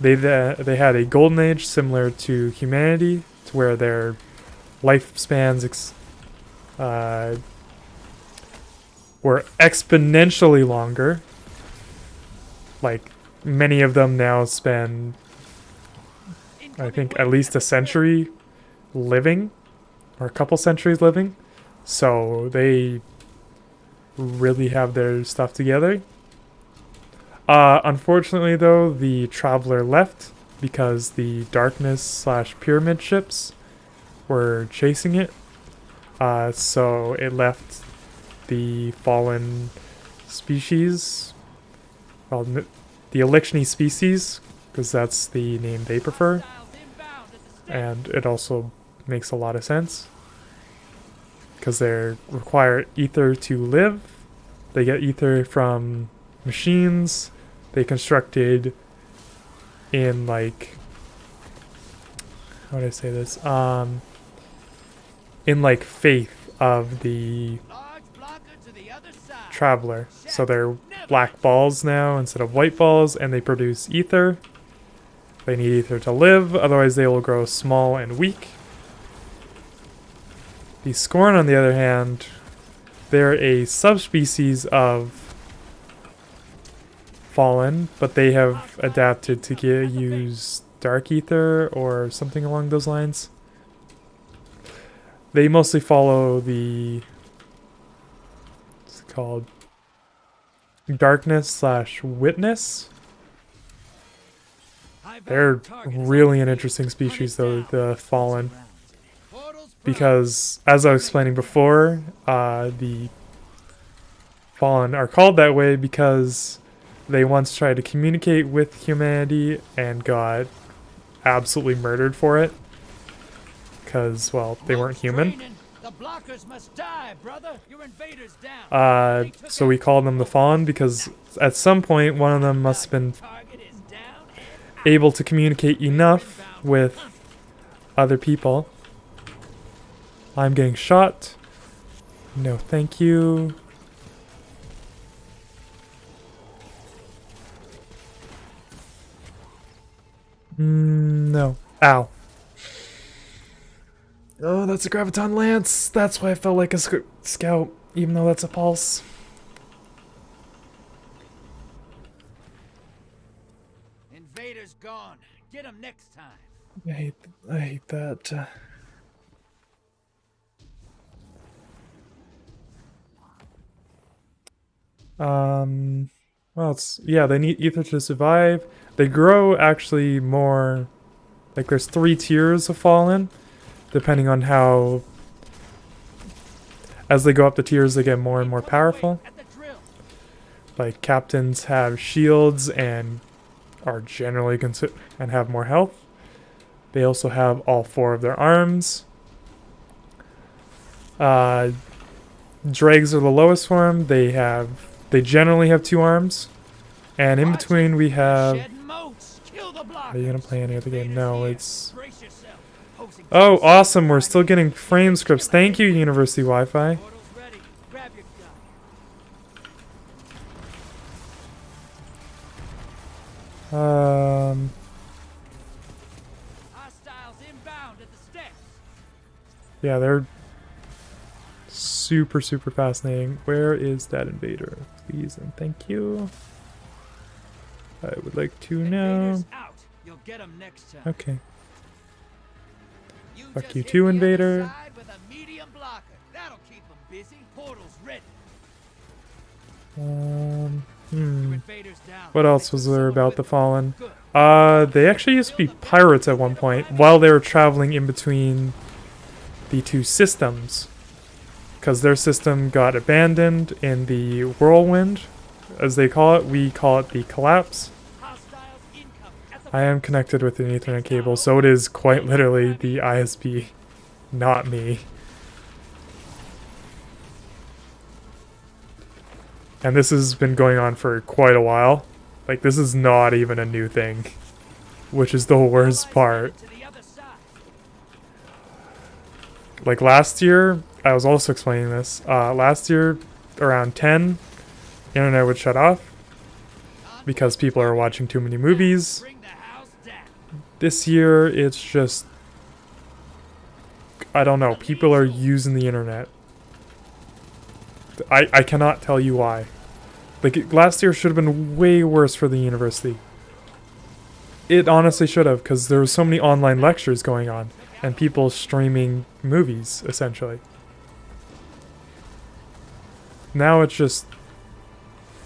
They had a golden age similar to humanity, to where their lifespans were exponentially longer. Like, many of them now spend, I think, at least a century living, or a couple centuries living. So they really have their stuff together. Unfortunately, though, the Traveler left because the Darkness / Pyramid ships were chasing it. So it left the Fallen species, well, the Eliksni species, because that's the name they prefer. And it also makes a lot of sense, because they require ether to live. They get ether from machines they constructed in, like, how do I say this? In, like, faith of the Traveler. So they're black balls now instead of white balls, and they produce ether. They need ether to live, otherwise they will grow small and weak. The Scorn, on the other hand, they're a subspecies of Fallen, but they have adapted to use dark ether or something along those lines. They mostly follow the, what's it called, Darkness / Witness. My They're valid target is really an over interesting here. species, Hunt though, it down. the Fallen. Portal's Because, as I was explaining before, the Fallen are called that way because they once tried to communicate with humanity and got absolutely murdered for it. Because, well, they weren't human. training. The blockers must die, brother. Your invaders down. So we called them the Fallen because at some point one of them must have been Target is down and able to communicate enough with other people. I'm getting shot. No, thank you. No. Ow. Oh, that's a Graviton Lance. That's why I felt like a scout, even though that's a pulse. invaders gone. Get them next time. I hate that. Well, yeah, they need ether to survive. They grow actually more, like there's 3 tiers of Fallen, depending on how, as they go up the tiers, they get more and more powerful. At the drill. Like captains have shields and are generally and have more health. They also have all 4 of their arms. Dregs are the lowest form. They generally have 2 arms. And in between we have... Shed moats. Kill the blockers. Are you gonna play any other game? Invaders No, here. it's... Brace yourself. Posing Oh, force. awesome! We're still getting frame scripts. Thank you, University Wi-Fi. Portal's ready. Grab your gun. Hostiles inbound at the steps. Yeah, they're super, super fascinating. Where is that invader? Please and thank you. I would like to know. Invaders out. You'll get 'em next time. Okay. Fuck just you hit too, the other invader. side with a medium blocker. That'll keep 'em busy. Portal's ready. Your invaders down. What else Take was the there zone about with the them. Fallen? Good. They actually used to be pirates at one point while they were traveling in between the 2 systems. Because their system got abandoned in the whirlwind, as they call it. We call it the collapse. Hostiles incoming at the I am connected with an Ethernet cable, so it is quite literally the ISP, not me. And this has been going on for quite a while. Like, this is not even a new thing, which is the worst part. to the other side. Like last year, I was also explaining this. Last year, around 10, internet would shut off because people are watching too many movies. Bring the house down. This year, it's just, I don't know, people are using the internet. I cannot tell you why. Like, last year should have been way worse for the university. It honestly should have, because there were so many online lectures going on, and people streaming movies, essentially. Now it's just,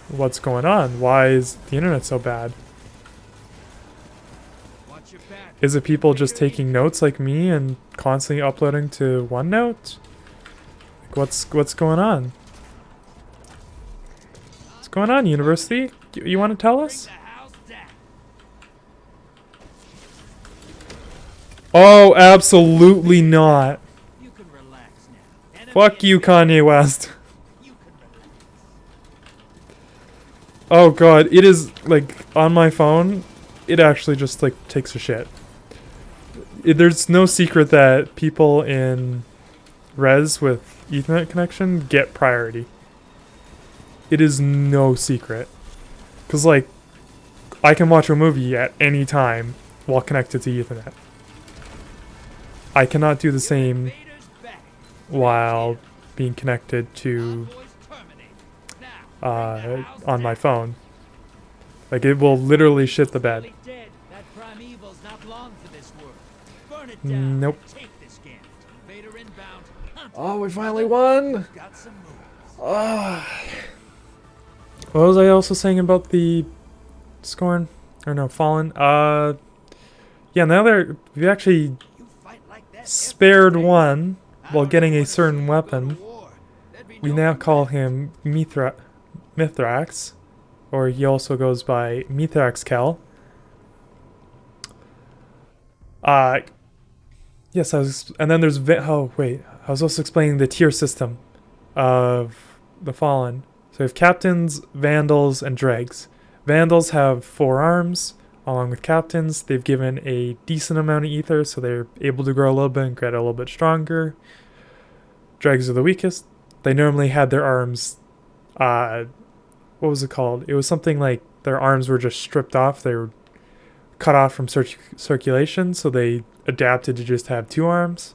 what's going on? Why is the internet so bad? Watch your back. Is it people just taking notes like me and constantly uploading to OneNote? Like, what's going on? What's going on, university? You want to tell Bring us? the house down. Oh, absolutely not. You can relax now. Enemy Fuck you, invaders. Kanye West. You can relax. Oh god, it is, like, on my phone, it actually just, like, takes a shit. There's no secret that people in res with Ethernet connection get priority. It is no secret. Because, like, I can watch a movie at any time while connected to Ethernet. I cannot do the same Invaders back. while being connected to Convoys terminated. Now, bring the house on my down. phone. Like, it will literally shit the bed. Fully dead. That primeval's not long for this world. Burn it down. Nope. Take this gamut. Invader inbound. Hunt. Oh, we finally won! Got some moves. What was I also saying about the Scorn? Or no, Fallen? Yeah, now we actually You fight like that spared every day? one I while don't getting even a wanna see certain you go to weapon. war. There'd be We no now one call left. him Mithrax, or he also goes by Mithrax Kel. Uh, yes, and then there's, oh wait, I was also explaining the tier system of the Fallen. So we have captains, vandals, and dregs. Vandals have 4 arms, along with captains. They've given a decent amount of ether, so they're able to grow a little bit and get a little bit stronger. Dregs are the weakest. They normally had their arms, what was it called? It was something like their arms were just stripped off. They were cut off from circulation, so they adapted to just have 2 arms.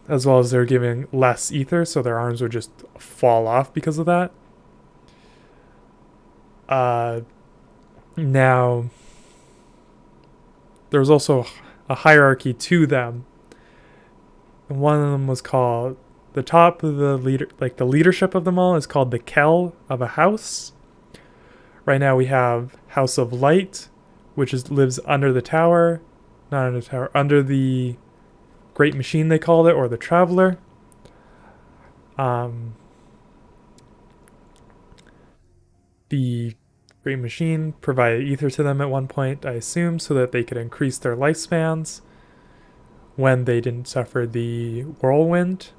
As well as they're giving less ether, so their arms would just fall off because of that. Now, there was also a hierarchy to them. And one of them was called, the top of the leader, like the leadership of them all, is called the Kel of a house. Right now we have House of Light, which lives under the tower, not under the tower, under the Great Machine they called it, or the Traveler. The Great Machine provided ether to them at one point, I assume, so that they could increase their lifespans when they didn't suffer the whirlwind.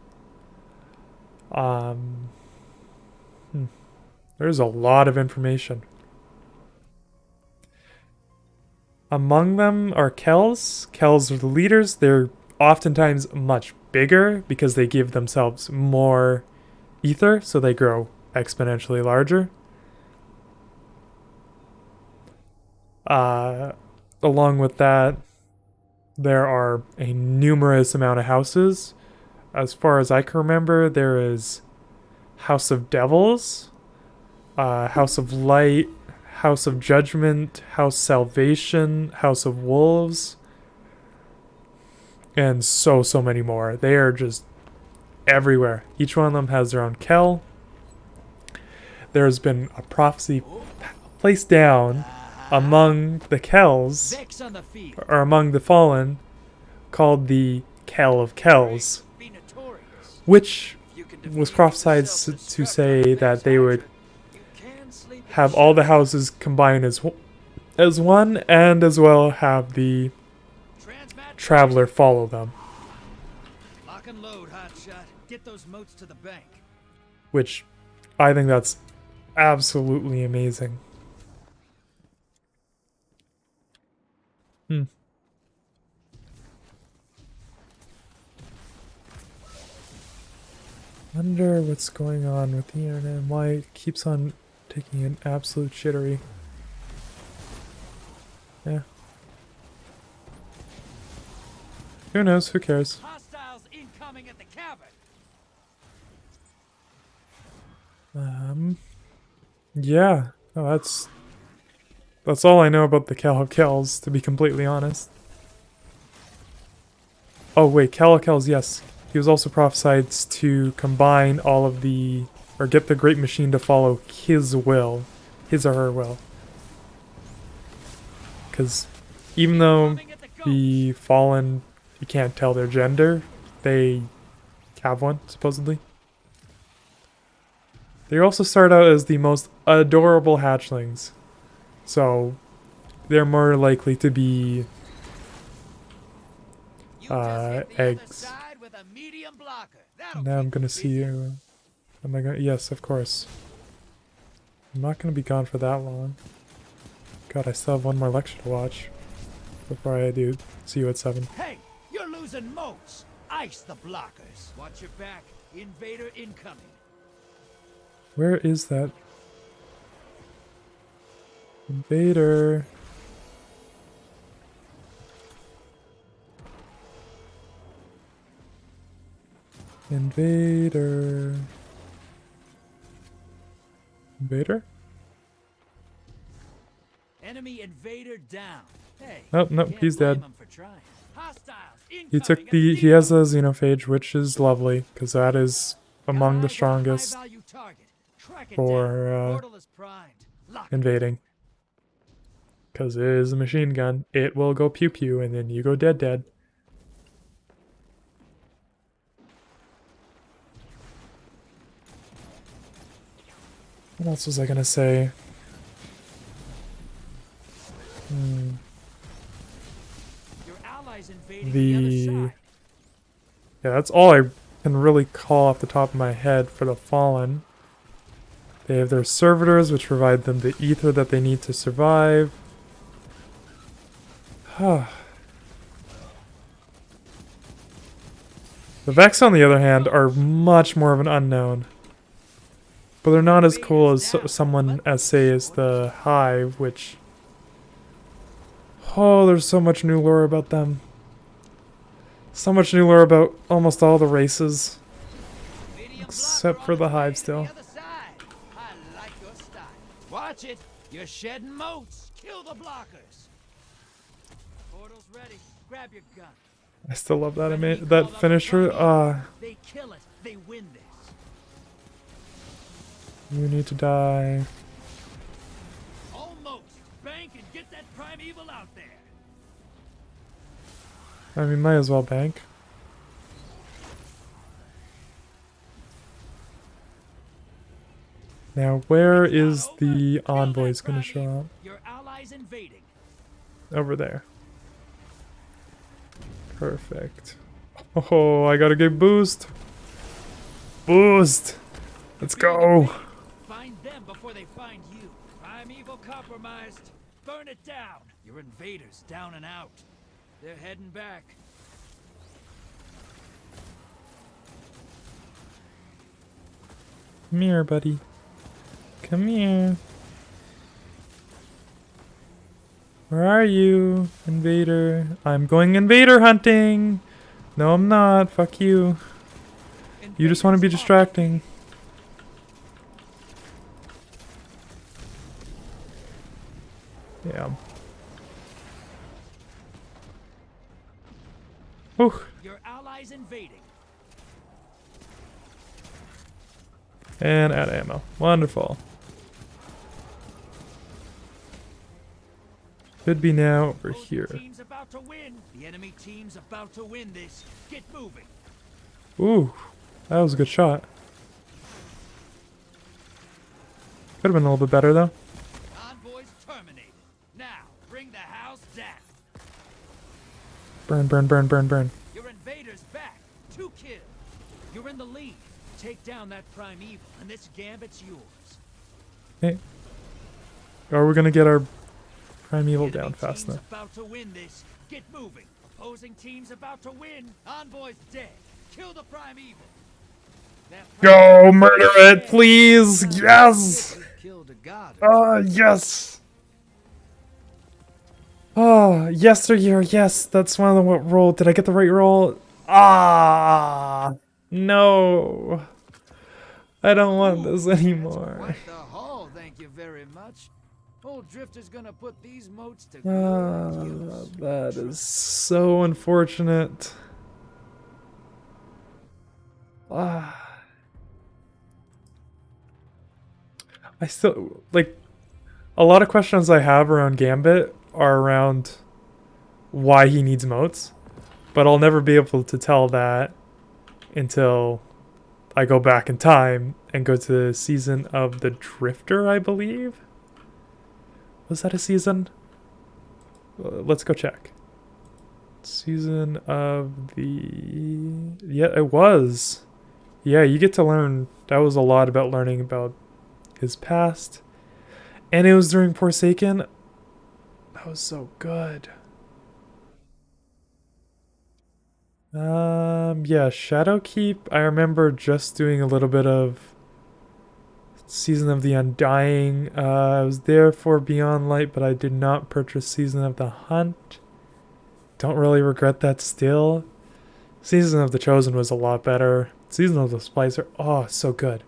There's a lot of information. Among them are Kells. Kells are the leaders. They're oftentimes much bigger because they give themselves more ether, so they grow exponentially larger. Along with that, there are a numerous amount of houses. As far as I can remember, there is House of Devils, House of Light, House of Judgment, House Salvation, House of Wolves, and so many more. They are just everywhere. Each one of them has their own Kel. There's been a prophecy placed down among the Kells, Vex on the field. or among the Fallen, called the Kel of Kells, Be notorious. which You can was defeat prophesied yourself to destructively say that they would You can sleep in have the all the shadows. houses combined as one, and as well have the Transmat Traveler follow them, Lock and load, hotshot. Get those moats to the bank. which I think that's absolutely amazing. Wonder what's going on with the internet and why it keeps on taking an absolute shittery. Yeah. Who knows? Who cares? Hostiles incoming at the cabin. Yeah. Oh, that's all I know about the Kel of Kells, to be completely honest. Oh wait, Kel of Kells, yes. He was also prophesied to combine all of or get the Great Machine to follow his will. His or her will. Because even though Coming at the goats. the Fallen, you can't tell their gender, they have one, supposedly. They also start out as the most adorable hatchlings. So, they're more likely to be You just hit the other eggs. side with a medium blocker. That'll Now I'm keep gonna you see busy. you. Am I gonna? Yes, of course. I'm not gonna be gone for that long. God, I still have one more lecture to watch before I do see you at 7. Hey, you're losing moats. Ice the blockers. Watch your back. Invader incoming. Where is that? Invader. Invader. Invader? Enemy invader down. Hey. Oh, no, can't he's blame dead. him for trying. Hostiles He took incoming at he has a depot. xenophage, which is lovely, because that is among the Allies got a strongest high-value target. Track it for, down. Portal is primed. Lock it. invading. Because it is a machine gun. It will go pew pew and then you go dead dead. What else was I gonna say? Your allies invading the other side. Yeah, that's all I can really call off the top of my head for the Fallen. They have their servitors, which provide them the ether that they need to survive. The Vex, on the other hand, are much more of an unknown. But they're not as cool as someone as, say, as the Hive, which... Oh, there's so much new lore about them. So much new lore about almost all the races. Except for the Hive still. I like your style. Watch it. You're shedding moats. Kill the blockers. Portal's ready. Grab your gun. I still love that that finisher. They kill it. They win this. You need to die. Almost. Bank and get that primeval out there. I mean, might as well bank. Now, where is the envoys gonna show up? Your allies invading. Over there. Perfect. Oh, I got a good boost. Boost! Let's go! Find them before they find you. Primeval compromised. Burn it down. Your invaders down and out. They're heading back. Come here, buddy. Come here. Where are you, invader? I'm going invader hunting! No, I'm not. Fuck you. You just want to be distracting. Yeah. Whew. Your allies invading. And out of ammo. Wonderful. Should be now over here. Team's about to win. The enemy team's about to win this. Get moving. Ooh, that was a good shot. Could have been a little bit better though. Envoys terminated. Now, bring the house down. Burn, burn, burn, burn, burn. Your invaders back. 2 kills. You're in the lead. Take down that primeval, and this gambit's yours. Hey. Are we gonna get our primeval down fast enough? About to win this. Get moving. Opposing team's about to win. Envoy's dead. Kill the primeval. Go murder it, please! Yes! Yes! Oh, yesteryear, yes, that's one of the what roll. Did I get the right roll? Ah, no. I don't want this anymore. Quite the haul, thank you very much. Old Drifter's gonna put these moats to good use. That is so unfortunate. I still, like, a lot of questions I have around Gambit are around why he needs moats, but I'll never be able to tell that until I go back in time and go to the season of the Drifter, I believe. Was that a season? Let's go check. Season of the... Yeah, it was. Yeah, you get to learn... That was a lot about learning about his past. And it was during Forsaken. That was so good. Yeah, Shadowkeep. I remember just doing a little bit of Season of the Undying. I was there for Beyond Light, but I did not purchase Season of the Hunt. Don't really regret that still. Season of the Chosen was a lot better. Season of the Splicer, oh, so good.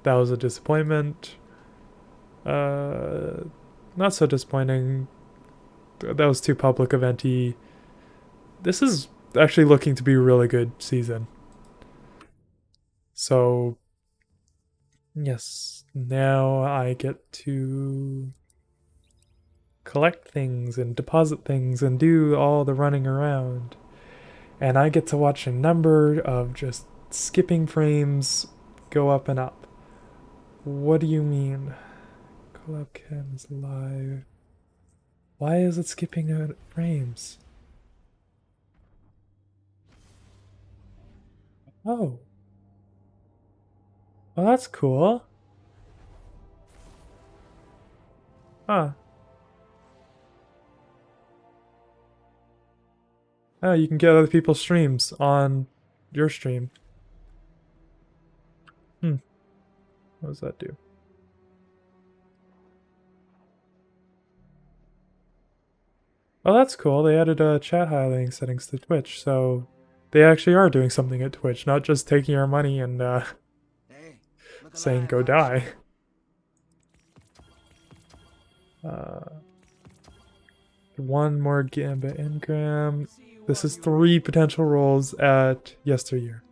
That was a disappointment. Not so disappointing. That was too public event-y. This is actually looking to be a really good season. So, yes, now I get to collect things and deposit things and do all the running around. And I get to watch a number of just skipping frames go up and up. What do you mean? Collab cam is live. Why is it skipping out frames? Oh. Well, that's cool. Huh. Oh, you can get other people's streams on your stream. What does that do? Oh, that's cool. They added chat highlighting settings to Twitch, so they actually are doing something at Twitch, not just taking our money and Hey, look saying alive, go Arch. die. One more Gambit engram. See you This while is you 3 potential rolls at Yesteryear.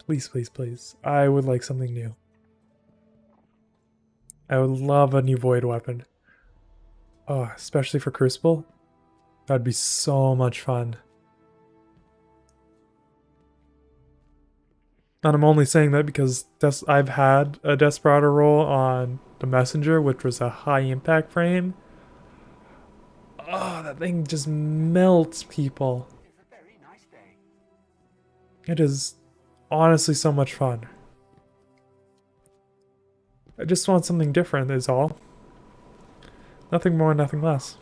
Please, please, please. I would like something new. I would love a new Void weapon. Oh, especially for Crucible. That'd be so much fun. And I'm only saying that because I've had a Desperado roll on the Messenger, which was a high impact frame. Oh, that thing just melts people. It is honestly so much fun. I just want something different is all. Nothing more, nothing less.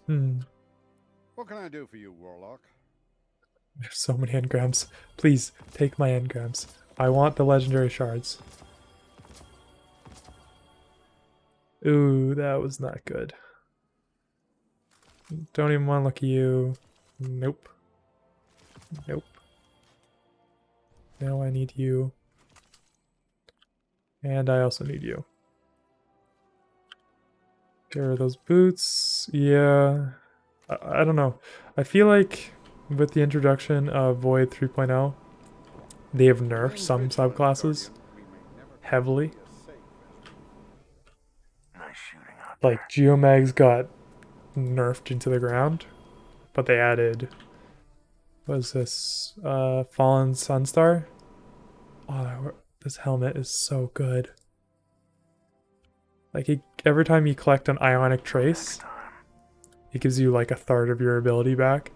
What can I do for you, Warlock? I have so many engrams. Please, take my engrams. I want the legendary shards. Ooh, that was not good. Don't even want to look at you. Nope. Nope. Now I need you. And I also need you. Get rid of those boots. Yeah. I don't know. I feel like with the introduction of Void 3.0, they have nerfed some subclasses heavily. Like Geomags got nerfed into the ground, but they added, what is this? Fallen Sunstar. Oh, this helmet is so good. Like every time you collect an Ionic Trace, it gives you like a third of your ability back.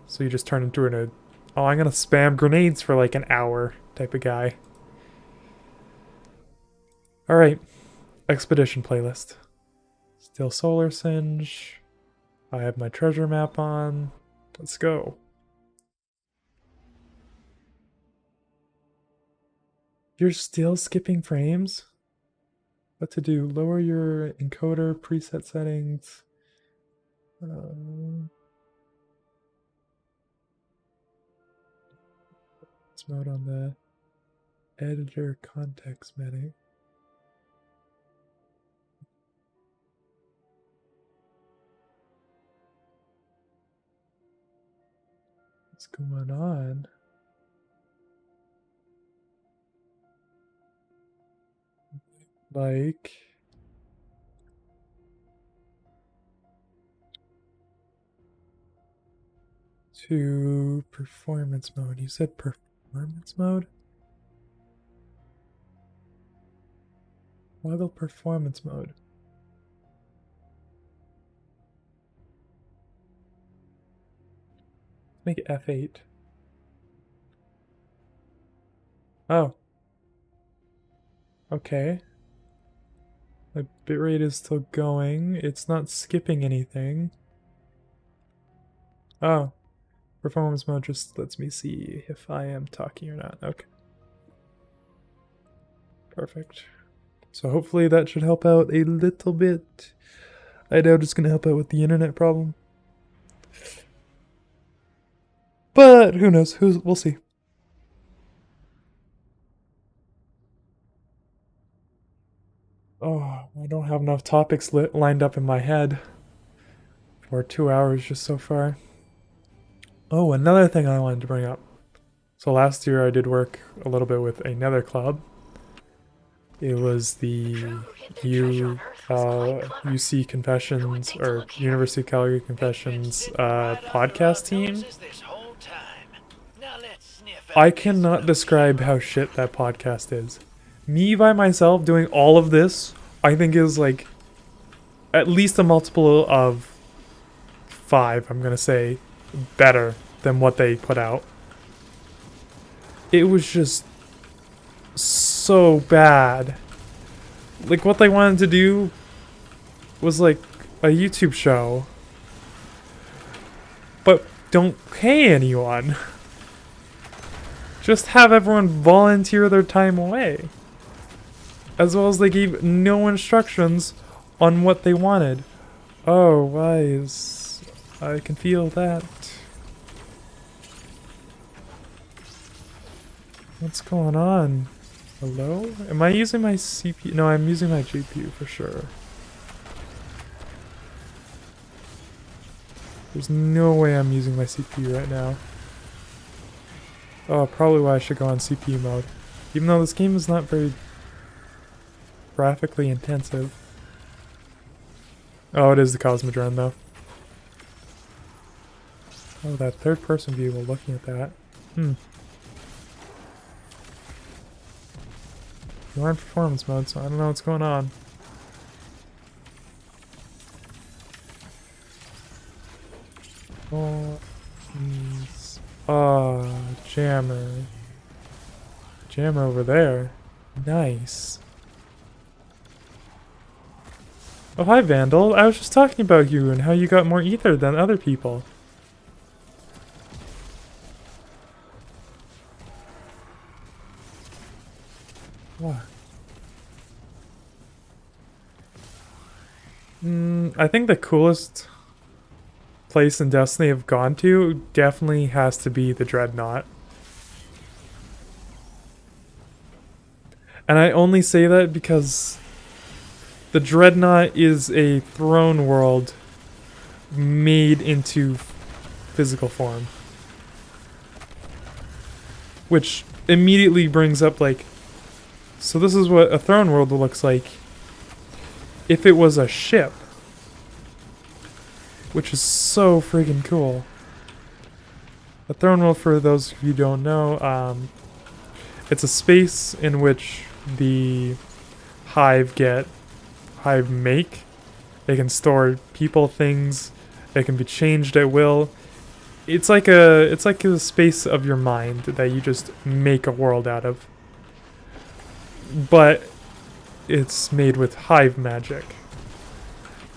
So you just turn into oh, I'm gonna spam grenades for like an hour type of guy. Alright, Expedition playlist. Still Solar Singe. I have my treasure map on. Let's go. You're still skipping frames? What to do? Lower your encoder preset settings. Let's mode on the editor context menu. What's going on? Like to performance mode. You said performance mode? Toggle performance mode. Make it F8. Oh. Okay. My bitrate is still going. It's not skipping anything. Oh. Performance mode just lets me see if I am talking or not. Okay. Perfect. So hopefully that should help out a little bit. I doubt it's going to help out with the internet problem. But who knows? We'll see. Oh, I don't have enough topics lined up in my head for 2 hours just so far. Oh, another thing I wanted to bring up. So last year I did work a little bit with another club. It was the UC Confessions or University of Calgary Confessions podcast team. I cannot describe how shit that podcast is. Me by myself doing all of this, I think is like at least a multiple of 5, I'm gonna say, better than what they put out. It was just so bad. Like, what they wanted to do was like a YouTube show, but don't pay anyone. Just have everyone volunteer their time away. As well as they gave no instructions on what they wanted. Oh, wise. I can feel that. What's going on? Hello? Am I using my CPU? No, I'm using my GPU for sure. There's no way I'm using my CPU right now. Oh, probably why I should go on CPU mode. Even though this game is not very graphically intensive. Oh, it is the Cosmodrome though. Oh, that third person view while looking at that. You're in performance mode, so I don't know what's going on. Oh, jeez. Oh, Jammer. Jammer over there. Nice. Oh, hi, Vandal. I was just talking about you and how you got more ether than other people. What? I think the coolest place in Destiny I've gone to definitely has to be the Dreadnought. And I only say that because the Dreadnought is a throne world made into physical form. Which immediately brings up, like, so this is what a throne world looks like if it was a ship. Which is so friggin' cool. A throne world, for those of you who don't know, it's a space in which the Hive make. They can store people, things. They can be changed at will. It's like a space of your mind that you just make a world out of. But it's made with Hive magic.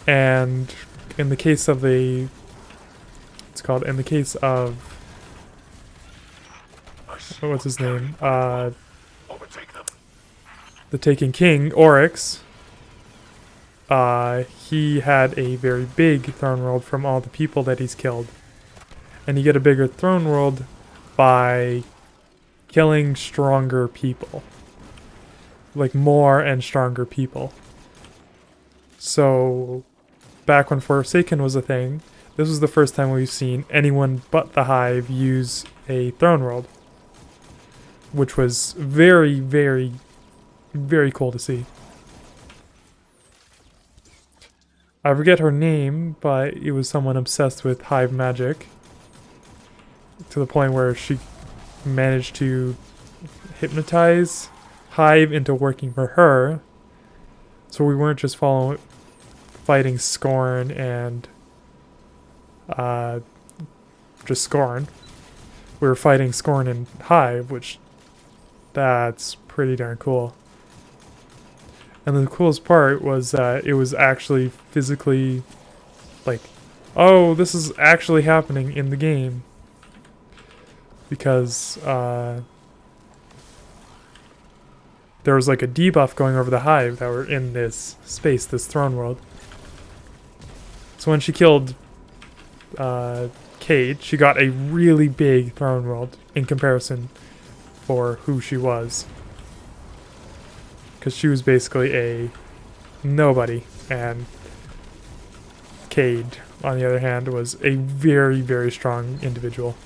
And in the case of in the case of what's his name? The Taken King, Oryx. He had a very big throne world from all the people that he's killed. And you get a bigger throne world by killing stronger people. Like more and stronger people. So back when Forsaken was a thing, this was the first time we've seen anyone but the Hive use a throne world. Which was very, very, very cool to see. I forget her name, but it was someone obsessed with Hive magic. To the point where she managed to hypnotize Hive into working for her. So we weren't just fighting Scorn and just Scorn. We were fighting Scorn and Hive, which that's pretty darn cool. And the coolest part was that it was actually physically like, oh, this is actually happening in the game. Because there was like a debuff going over the Hive that were in this space, this throne world. So when she killed Cade, she got a really big throne world in comparison for who she was. Because she was basically a nobody, and Cade, on the other hand, was a very, very strong individual.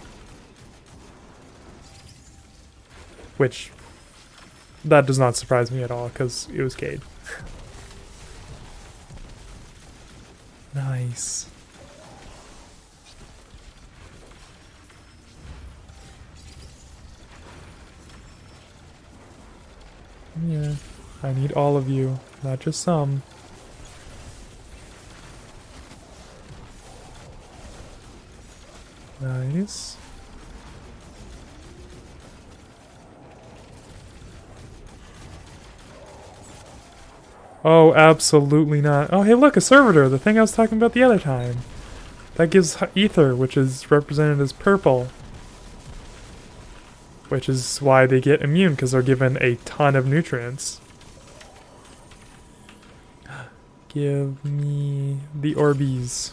Which That does not surprise me at all, because it was Cade. Nice. Yeah, I need all of you, not just some. Nice. Oh, absolutely not. Oh, hey, look, a servitor, the thing I was talking about the other time. That gives ether, which is represented as purple. Which is why they get immune, because they're given a ton of nutrients. Give me the Orbeez.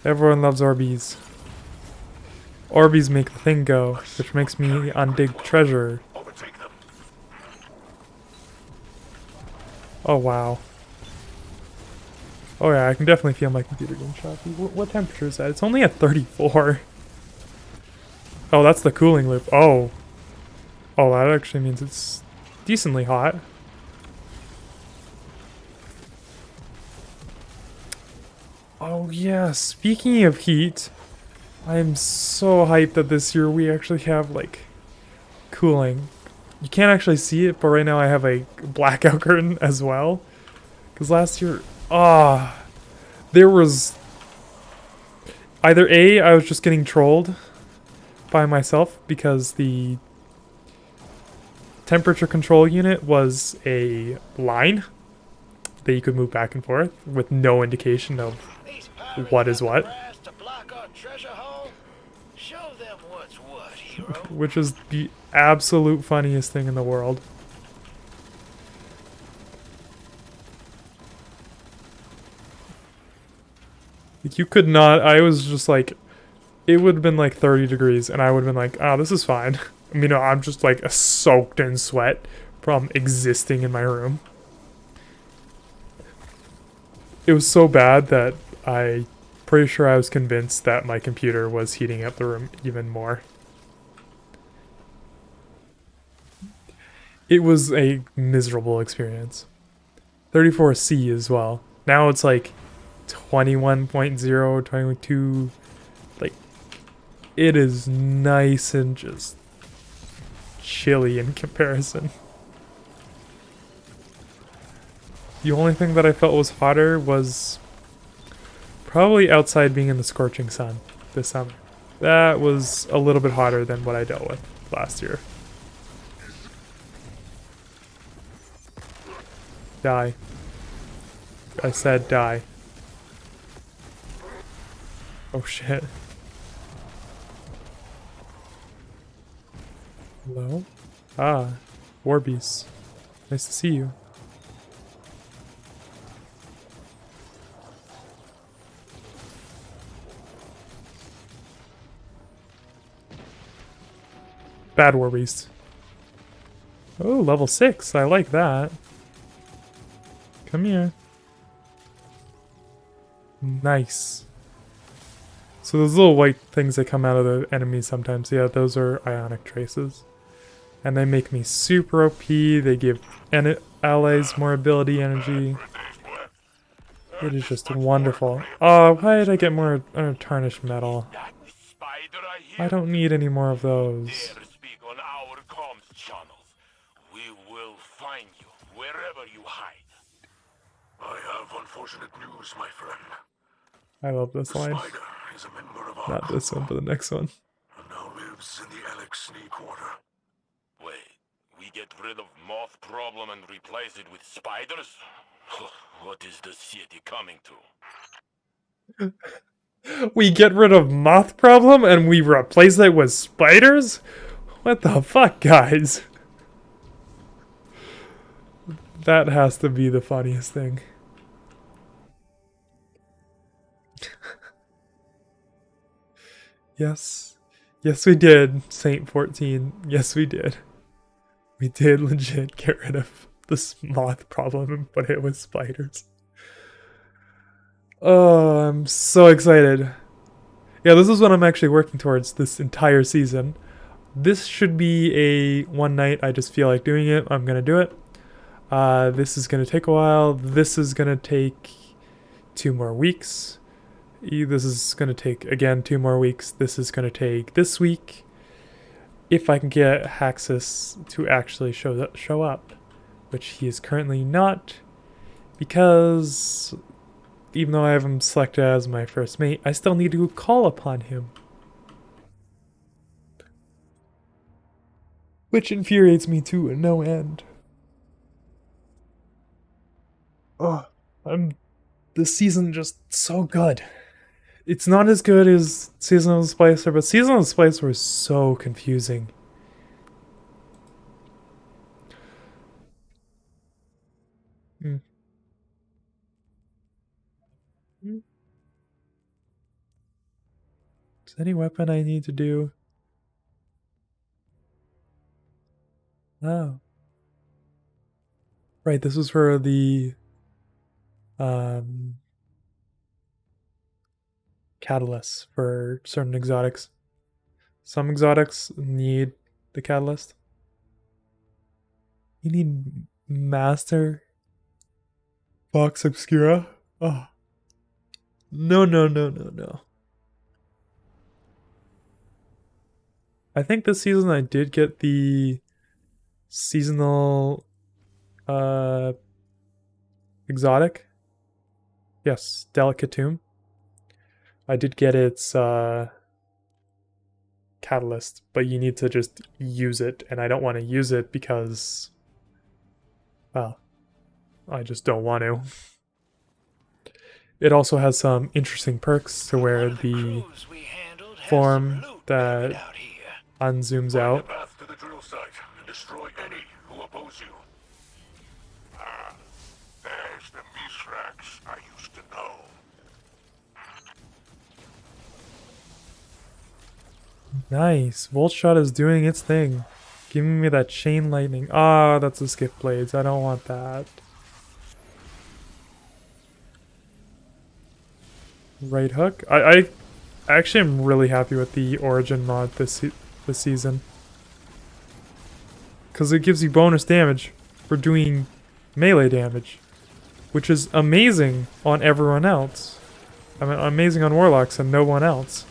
Everyone loves Orbeez. Orbeez make the thing go, which makes me undig treasure. Oh wow. Oh yeah, I can definitely feel my computer getting choppy. What temperature is that? It's only at 34. Oh, that's the cooling loop. Oh. Oh, that actually means it's decently hot. Oh yeah, speaking of heat, I'm so hyped that this year we actually have, like, cooling. You can't actually see it, but right now I have a blackout curtain as well. Because last year, there was either A, I was just getting trolled by myself because the temperature control unit was a line that you could move back and forth with no indication of what is what. Which is the absolute funniest thing in the world. You could not, I was just like, it would have been like 30 degrees and I would have been like, oh, this is fine. I mean, I'm just like soaked in sweat from existing in my room. It was so bad that I'm pretty sure I was convinced that my computer was heating up the room even more. It was a miserable experience. 34C as well. Now it's like 21.0, 22. Like, it is nice and just chilly in comparison. The only thing that I felt was hotter was probably outside being in the scorching sun this summer. That was a little bit hotter than what I dealt with last year. Die. I said die. Oh shit. Hello? Ah, Warbeast. Nice to see you. Bad Warbeast. Oh, level 6. I like that. Come here. Nice. So those little white things that come out of the enemies sometimes, yeah, those are ionic traces. And they make me super OP, they give allies more ability energy. It is just wonderful. Oh, why did I get more tarnished metal? I don't need any more of those. Unfortunate news, my friend. I love this line. Spider is a member of our Not this one, but the next one. and now lives in the Alex Snee Quarter. Wait, we get rid of moth problem and replace it with spiders? What is the city coming to? We get rid of moth problem and we replace it with spiders? What the fuck, guys? That has to be the funniest thing. Yes. Yes, we did, Saint 14. Yes, we did. We did legit get rid of the moth problem and put it with spiders. Oh, I'm so excited. Yeah, this is what I'm actually working towards this entire season. this should be a one night. I just feel like doing it. I'm gonna do it. This is gonna take a while. This is gonna take 2 more weeks. This is gonna take again 2 more weeks. This is gonna take this week. If I can get Haxus to actually show up, which he is currently not, because even though I have him selected as my first mate, I still need to call upon him. Which infuriates me to no end. Oh, this season just so good. It's not as good as Season of the Splicer, but Season of the Splicer was so confusing. Is any weapon I need to do? Oh. Right, this was for the catalyst for certain exotics. Some exotics need the catalyst. You need Master Vox Obscura? Oh. No. I think this season I did get the seasonal exotic. Yes, Delicate Tomb. I did get its catalyst, but you need to just use it, and I don't want to use it because, well, I just don't want to. It also has some interesting perks to where the form that unzooms Find a out. path to the drill site and destroy any who oppose you. Ah, there's the Mithrax I used to know. Nice. Volt Shot is doing its thing. Giving me that chain lightning. Ah, that's a Skiff Blades. I don't want that. Right hook. I actually am really happy with the Origin mod this season. Because it gives you bonus damage for doing melee damage. Which is amazing on everyone else. I mean, amazing on Warlocks and no one else.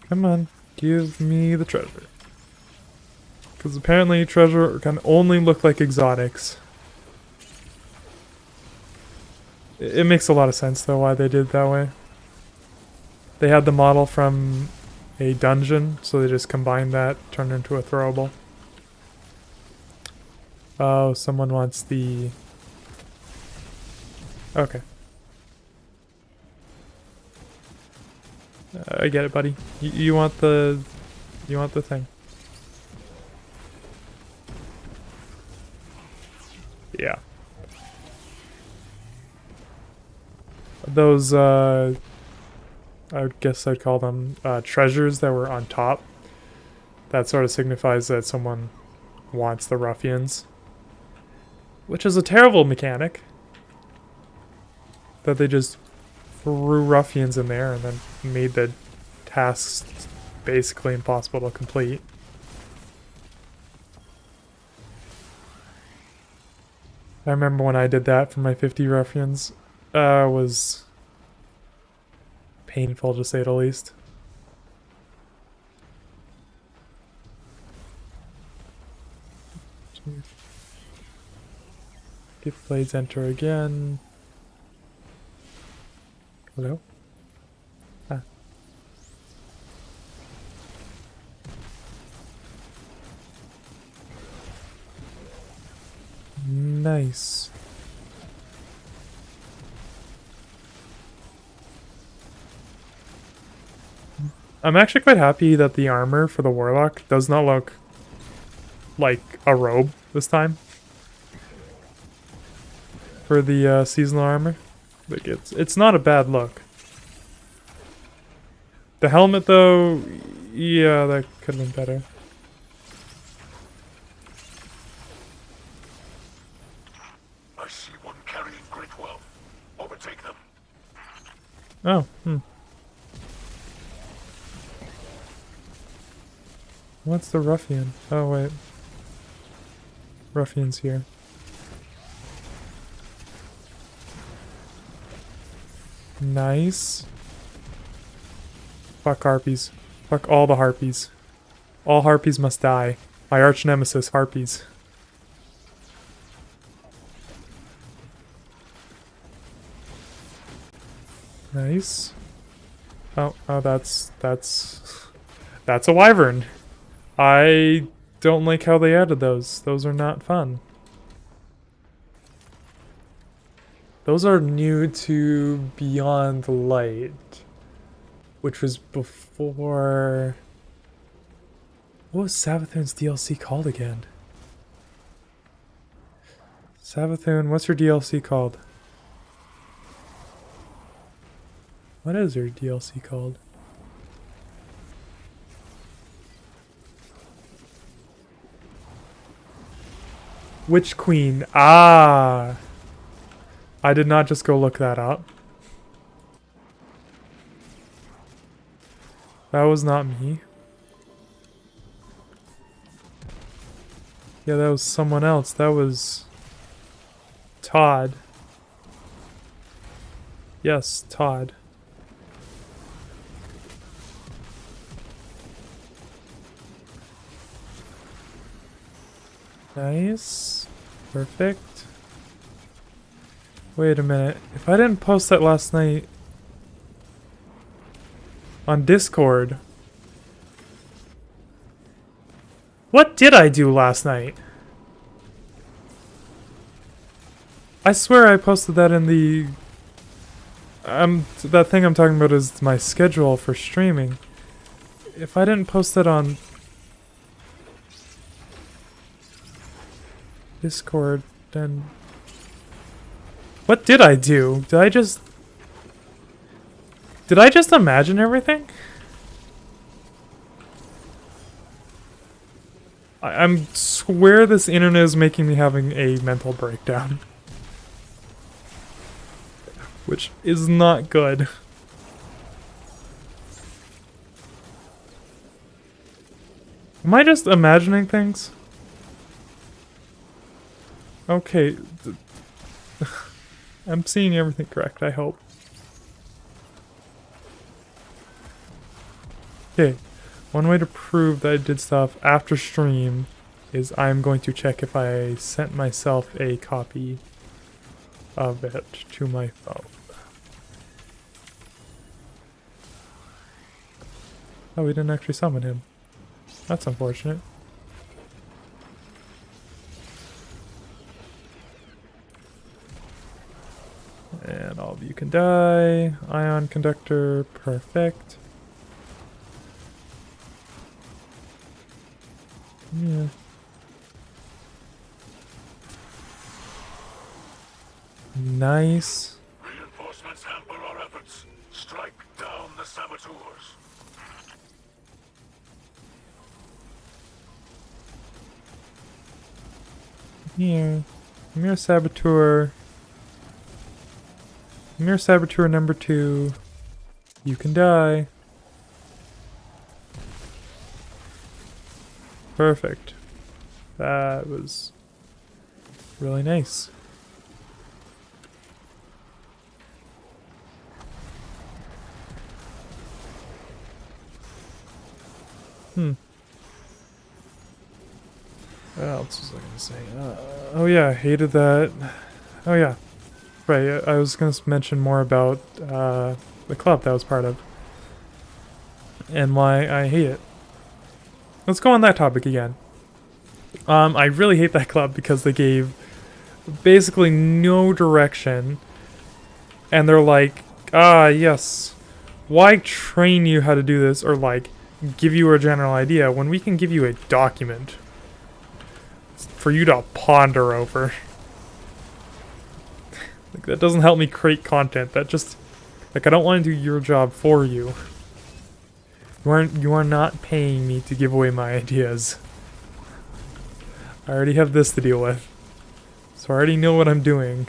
Come on, give me the treasure. Because apparently treasure can only look like exotics. It makes a lot of sense though why they did it that way. They had the model from a dungeon, so they just combined that, turned it into a throwable. Oh, someone wants the... Okay. I get it, buddy. You want the... You want the thing. Yeah. Those, I guess I'd call them treasures that were on top. That sort of signifies that someone wants the ruffians. Which is a terrible mechanic. That they just threw ruffians in there and then made the tasks basically impossible to complete. I remember when I did that for my 50 ruffians. Was painful to say the least. Gift blades enter again. Hello? Ah. Nice. I'm actually quite happy that the armor for the Warlock does not look like a robe this time. For the seasonal armor. Like, it's not a bad look. The helmet, though, yeah, that could have been better. I see one carrying great wealth. Overtake them. Oh, What's the ruffian? Oh, wait. Ruffian's here. Nice. Fuck harpies. Fuck all the harpies. All harpies must die. My arch nemesis, harpies. Nice. Oh, that's a wyvern. I don't like how they added those. Those are not fun. Those are new to Beyond Light, which was before... What was Savathun's DLC called again? Savathun, what's your DLC called? What is your DLC called? Witch Queen. Ah! I did not just go look that up. That was not me. Yeah, that was someone else. That was... Todd. Yes, Todd. Nice. Perfect. Wait a minute. If I didn't post that last night on Discord, what did I do last night? I swear I posted that in the... that thing I'm talking about is my schedule for streaming. If I didn't post that on Discord, then... What did I do? Did I just imagine everything? I'm swear this internet is making me having a mental breakdown. Which is not good. Am I just imagining things? Okay. I'm seeing everything correct, I hope. Okay. One way to prove that I did stuff after stream is I'm going to check if I sent myself a copy of it to my phone. Oh, we didn't actually summon him. That's unfortunate. And all of you can die. Ion conductor, perfect. Yeah. Nice. Reinforcements hamper our efforts. Strike down the saboteurs. Here. Come here, saboteur. Come here, saboteur number 2. You can die. Perfect. That was really nice. What else was I gonna say? Oh yeah, I hated that. Oh yeah. Right, I was gonna mention more about the club that I was part of. And why I hate it. Let's go on that topic again. I really hate that club because they gave basically no direction. And they're like, ah, yes, why train you how to do this or like give you a general idea when we can give you a document for you to ponder over. Like, that doesn't help me create content. That just, like, I don't want to do your job for you. You are not paying me to give away my ideas. I already have this to deal with. So I already know what I'm doing.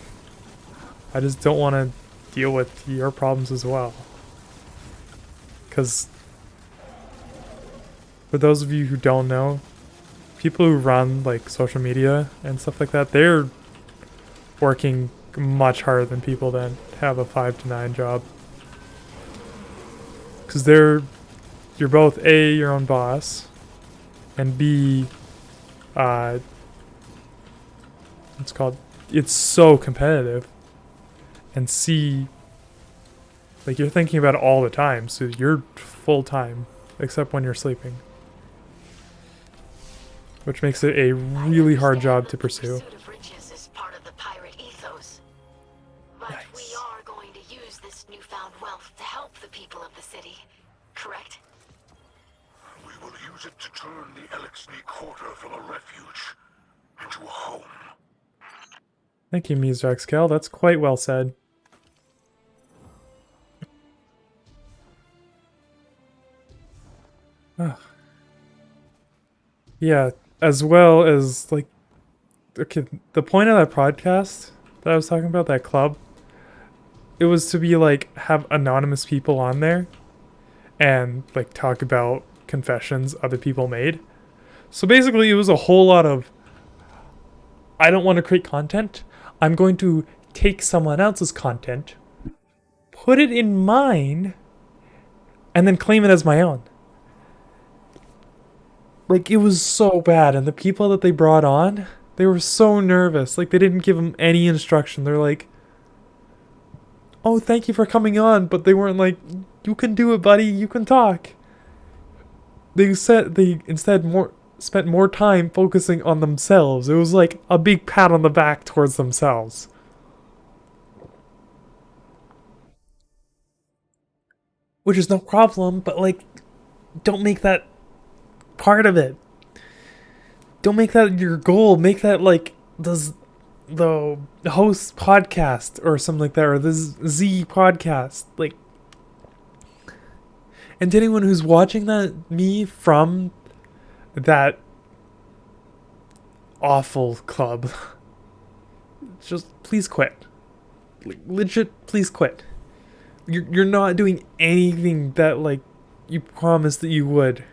I just don't want to deal with your problems as well. Because for those of you who don't know, people who run like social media and stuff like that, they're working much harder than people that have a 5 to 9 job. Because you're both A, your own boss, and B, it's so competitive, and C, like, you're thinking about it all the time, so you're full time, except when you're sleeping. Which makes it a really hard job to pursue. The pursuit of riches is part of the pirate ethos. But we are going to use this newfound wealth to help the people of the city, correct? We will use it to turn the Elixir Quarter from a refuge into a home. Thank you, Mizraxkel. That's quite well said. Yeah, as well as, like, okay, the point of that podcast that I was talking about, that club, it was to be, like, have anonymous people on there and, like, talk about confessions other people made. So basically, it was a whole lot of, I don't want to create content. I'm going to take someone else's content, put it in mine, and then claim it as my own. Like, it was so bad, and the people that they brought on, they were so nervous. Like, they didn't give them any instruction. They're like, oh, thank you for coming on, but they weren't like, you can do it, buddy, you can talk. They instead spent more time focusing on themselves. It was like a big pat on the back towards themselves. Which is no problem, but, like, don't make that part of it. Don't make that your goal. Make that, like, the host podcast or something like that, or the Z podcast. Like, and to anyone who's watching me from that awful club, just please quit. Like, legit, please quit. You're not doing anything that, like, you promised that you would.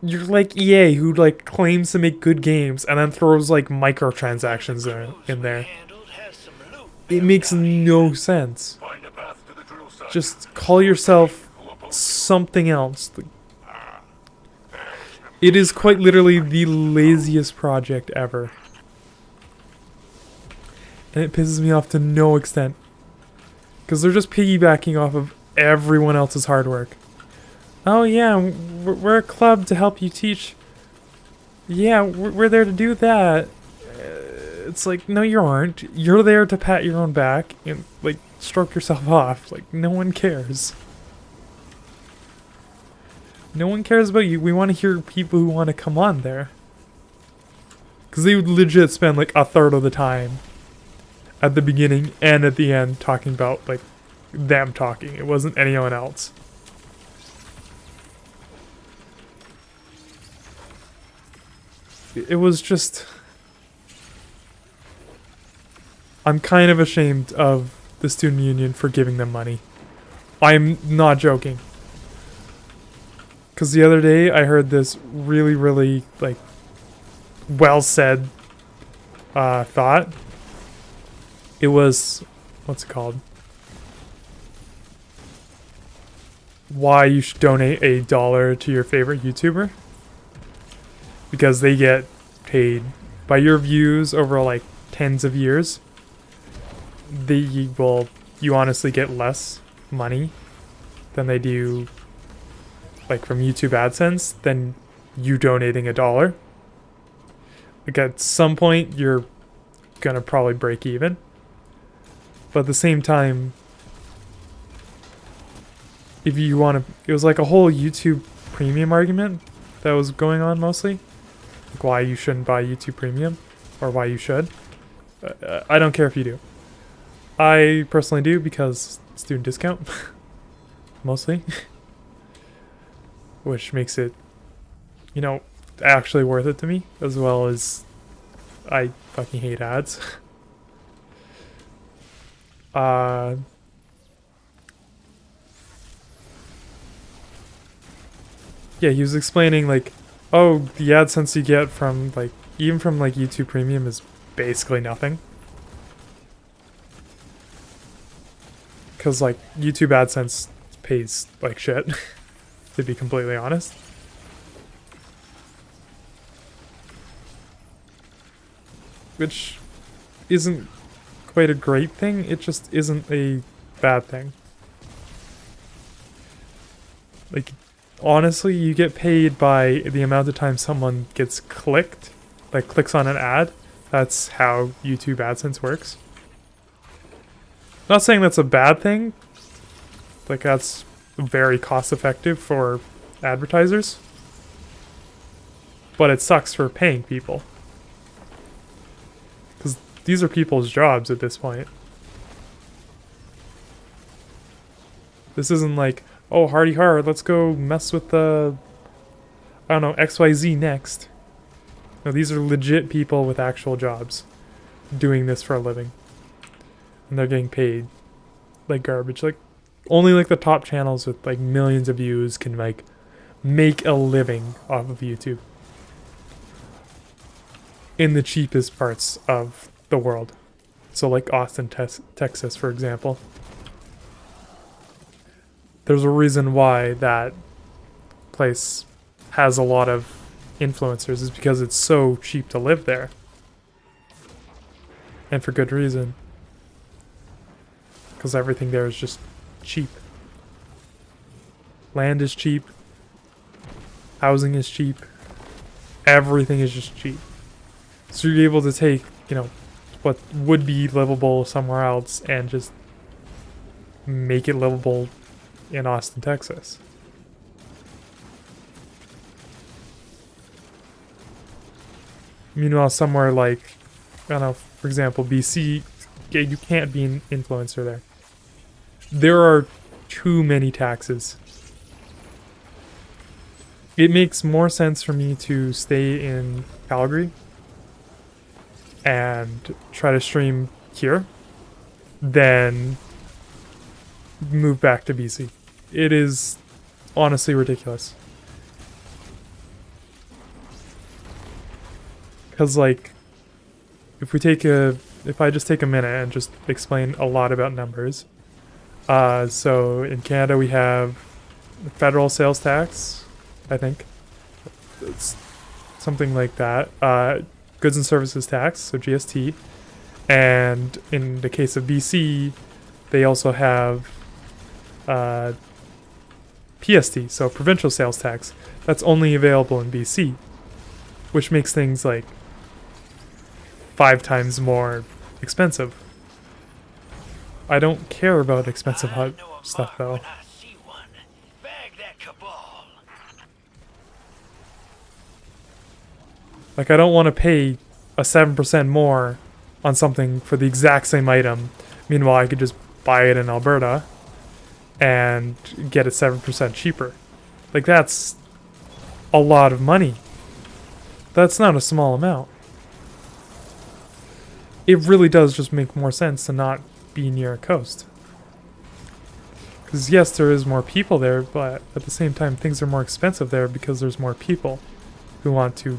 You're like EA, who, like, claims to make good games and then throws, like, microtransactions in there. It makes no sense. Find a path to the drill site. Just call yourself something else. It is quite literally the laziest project ever. And it pisses me off to no extent. Because they're just piggybacking off of everyone else's hard work. Oh yeah, we're a club to help you teach. Yeah, we're there to do that. It's like, no you aren't. You're there to pat your own back and, like, stroke yourself off. Like, no one cares. No one cares about you. We want to hear people who want to come on there. Because they would legit spend, like, a third of the time at the beginning and at the end talking about, like, them talking. It wasn't anyone else. It was just... I'm kind of ashamed of the student union for giving them money. I'm not joking. Because the other day I heard this really, really, like, well said thought. It was, what's it called? Why you should donate $1 to your favorite YouTuber. Because they get paid by your views over, like, tens of years. You honestly get less money than they do, like, from YouTube AdSense than you donating $1. Like, at some point you're gonna probably break even. But at the same time, if you want to, it was like a whole YouTube Premium argument that was going on mostly. Like, why you shouldn't buy YouTube Premium, or why you should. I don't care if you do. I personally do because student discount, mostly, which makes it, you know, actually worth it to me, as well as I fucking hate ads. Yeah, he was explaining like, oh, the AdSense you get from like, even from like YouTube Premium is basically nothing. Because like YouTube AdSense pays like shit, to be completely honest. Which isn't quite a great thing, it just isn't a bad thing. Like, honestly, you get paid by the amount of time someone gets clicked, like clicks on an ad. That's how YouTube AdSense works. Not saying that's a bad thing. Like, that's very cost effective for advertisers. But it sucks for paying people. Because these are people's jobs at this point. This isn't like, oh, hardy hard, let's go mess with the, I don't know, XYZ next. No, these are legit people with actual jobs doing this for a living. And they're getting paid like garbage. Like, only like the top channels with like millions of views can like make a living off of YouTube. In the cheapest parts of the world. So like Austin, Texas, for example. There's a reason why that place has a lot of influencers, is because it's so cheap to live there. And for good reason. Because everything there is just cheap. Land is cheap. Housing is cheap. Everything is just cheap. So you're able to take, you know, what would be livable somewhere else and just make it livable in Austin, Texas. Meanwhile, somewhere like, I don't know, for example, BC, you can't be an influencer there. There are too many taxes. It makes more sense for me to stay in Calgary and try to stream here than move back to BC. It is honestly ridiculous. Because like, if I just take a minute and just explain a lot about numbers. So in Canada we have the federal sales tax, I think. It's something like that. Goods and services tax, so GST. And in the case of BC, they also have PST, so provincial sales tax. That's only available in BC, which makes things like 5 times more expensive. I don't care about expensive stuff though. Like, I don't want to pay a 7% more on something for the exact same item. Meanwhile, I could just buy it in Alberta and get it 7% cheaper. Like, that's a lot of money. That's not a small amount. It really does just make more sense to not be near a coast. Because yes, there is more people there, but at the same time, things are more expensive there because there's more people who want to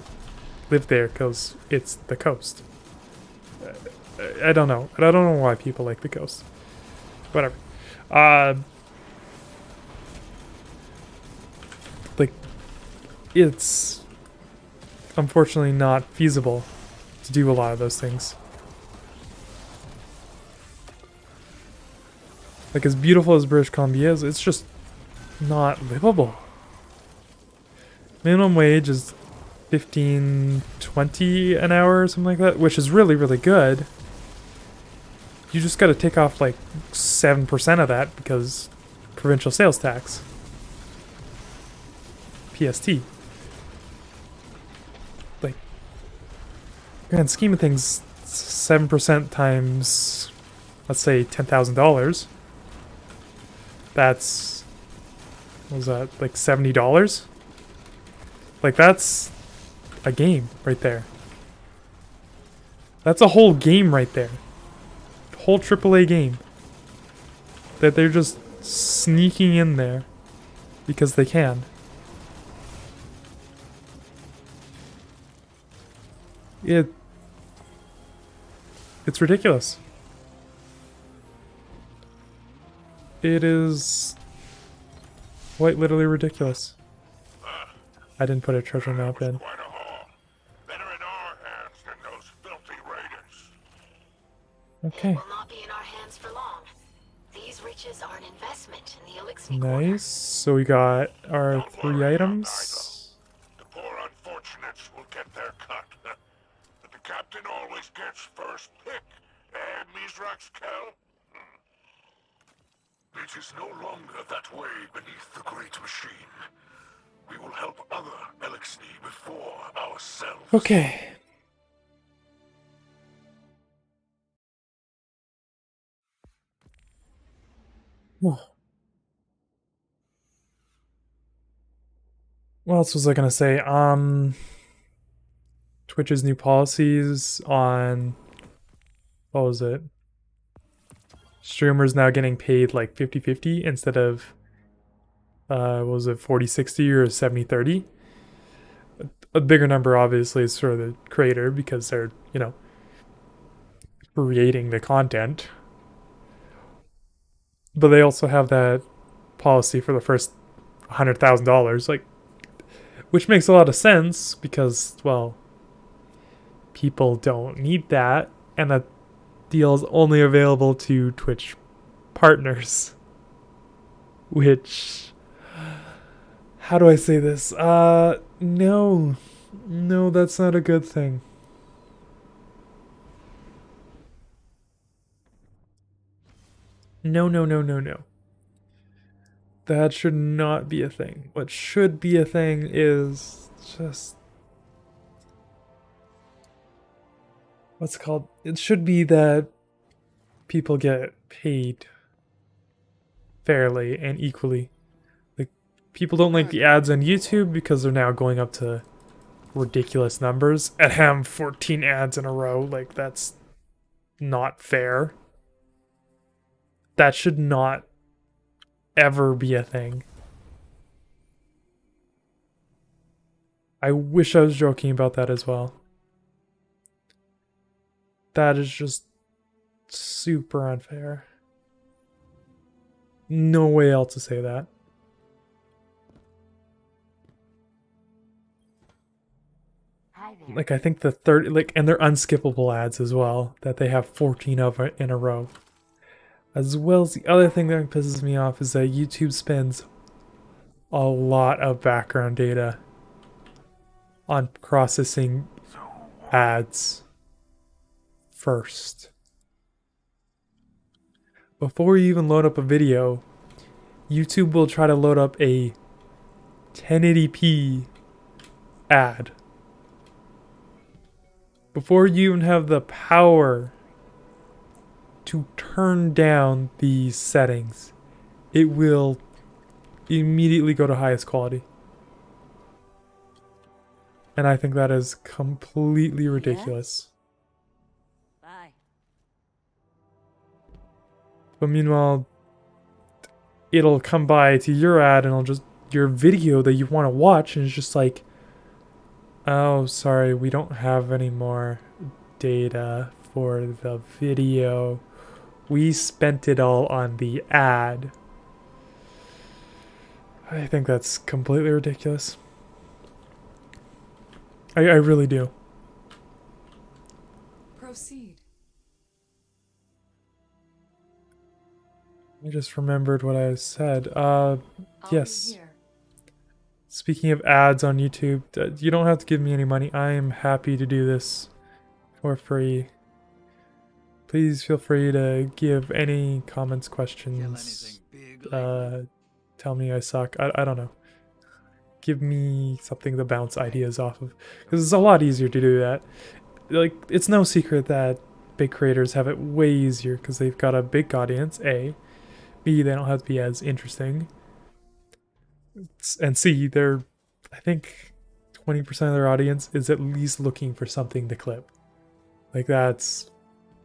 live there because it's the coast. I don't know. I don't know why people like the coast. Whatever. Like, it's unfortunately not feasible to do a lot of those things. Like, as beautiful as British Columbia is, it's just not livable. Minimum wage is $15.20 an hour or something like that, which is really, really good. You just gotta take off like 7% of that because provincial sales tax. PST. Like, grand scheme of things, 7% times let's say $10,000, that's, what was that, like $70? Like, that's a game right there. That's a whole game right there. Whole AAA game. That they're just sneaking in there because they can. It's ridiculous. It is quite literally ridiculous. I didn't put a treasure map in. Quite a haul. Better in our hands than those filthy raiders. Okay. Will not be in our hands for long. These riches are an investment in the Elixir Nice. So we got our Don't 3 worry, items. The poor unfortunates will get their cut. But the captain always gets first pick. Eh, Mizrax Kel? It is no longer that way beneath the great machine. We will help other Elixir before ourselves. Okay. What else was I gonna say? Twitch's new policies on, what was it? Streamers now getting paid like 50-50 instead of what was it, 40-60 or 70-30? A bigger number obviously is for the creator because they're, you know, creating the content. But they also have that policy for the first $100,000, like, which makes a lot of sense because, well, people don't need that, and that deal is only available to Twitch partners. Which, how do I say this? No, that's not a good thing. No. That should not be a thing. What should be a thing is just, what's it called? It should be that people get paid fairly and equally. Like, people don't like the ads on YouTube because they're now going up to ridiculous numbers. Ahem, 14 ads in a row. Like, that's not fair. That should not ever be a thing. I wish I was joking about that as well. That is just super unfair. No way else to say that. Like, I think the third, like, and they're unskippable ads as well, that they have 14 of it in a row. As well as the other thing that pisses me off is that YouTube spends a lot of background data on processing ads first. Before you even load up a video, YouTube will try to load up a 1080p ad. Before you even have the power to turn down these settings, it will immediately go to highest quality. And I think that is completely ridiculous. Bye. But meanwhile, it'll come by to your ad and it'll just, your video that you want to watch, and it's just like, oh, sorry, we don't have any more data for the video. We spent it all on the ad. I think that's completely ridiculous. I really do. Proceed. I just remembered what I said. Yes. Be here. Speaking of ads on YouTube, you don't have to give me any money. I am happy to do this for free. Please feel free to give any comments, questions, tell me I suck. I don't know. Give me something to bounce ideas off of. Because it's a lot easier to do that. Like, it's no secret that big creators have it way easier because they've got a big audience, A. B, they don't have to be as interesting. And C, they're, I think 20% of their audience is at least looking for something to clip. Like that's,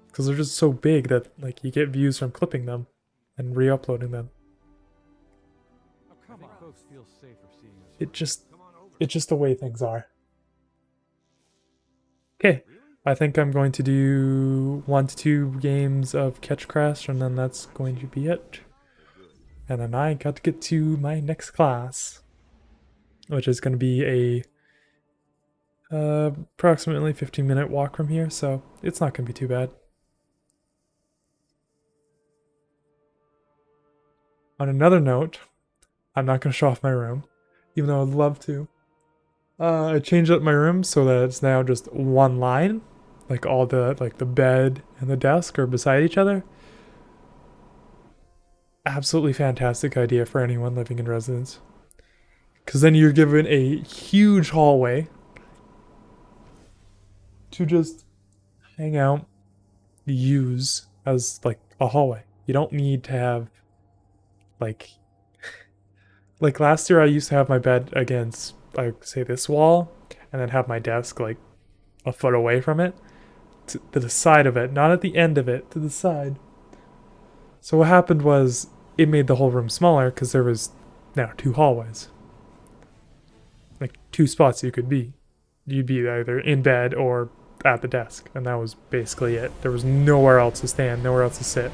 because they're just so big that like you get views from clipping them and re-uploading them. It's just the way things are. Okay, I think I'm going to do 1 to 2 games of Catch Crash, and then that's going to be it. And then I got to get to my next class, which is going to be a approximately 15-minute walk from here, so it's not going to be too bad. On another note, I'm not going to show off my room, even though I'd love to. I changed up my room so that it's now just one line, like all the bed and the desk are beside each other. Absolutely fantastic idea for anyone living in residence, because then you're given a huge hallway to just hang out, use as like a hallway. You don't need to have like last year I used to have my bed against, like, say this wall, and then have my desk like a foot away from it, to the side of it, not at the end of it, to the side. So what happened was it made the whole room smaller because there was now 2 hallways, like 2 spots you could be. You'd be either in bed or at the desk, and that was basically it. There was nowhere else to stand, nowhere else to sit.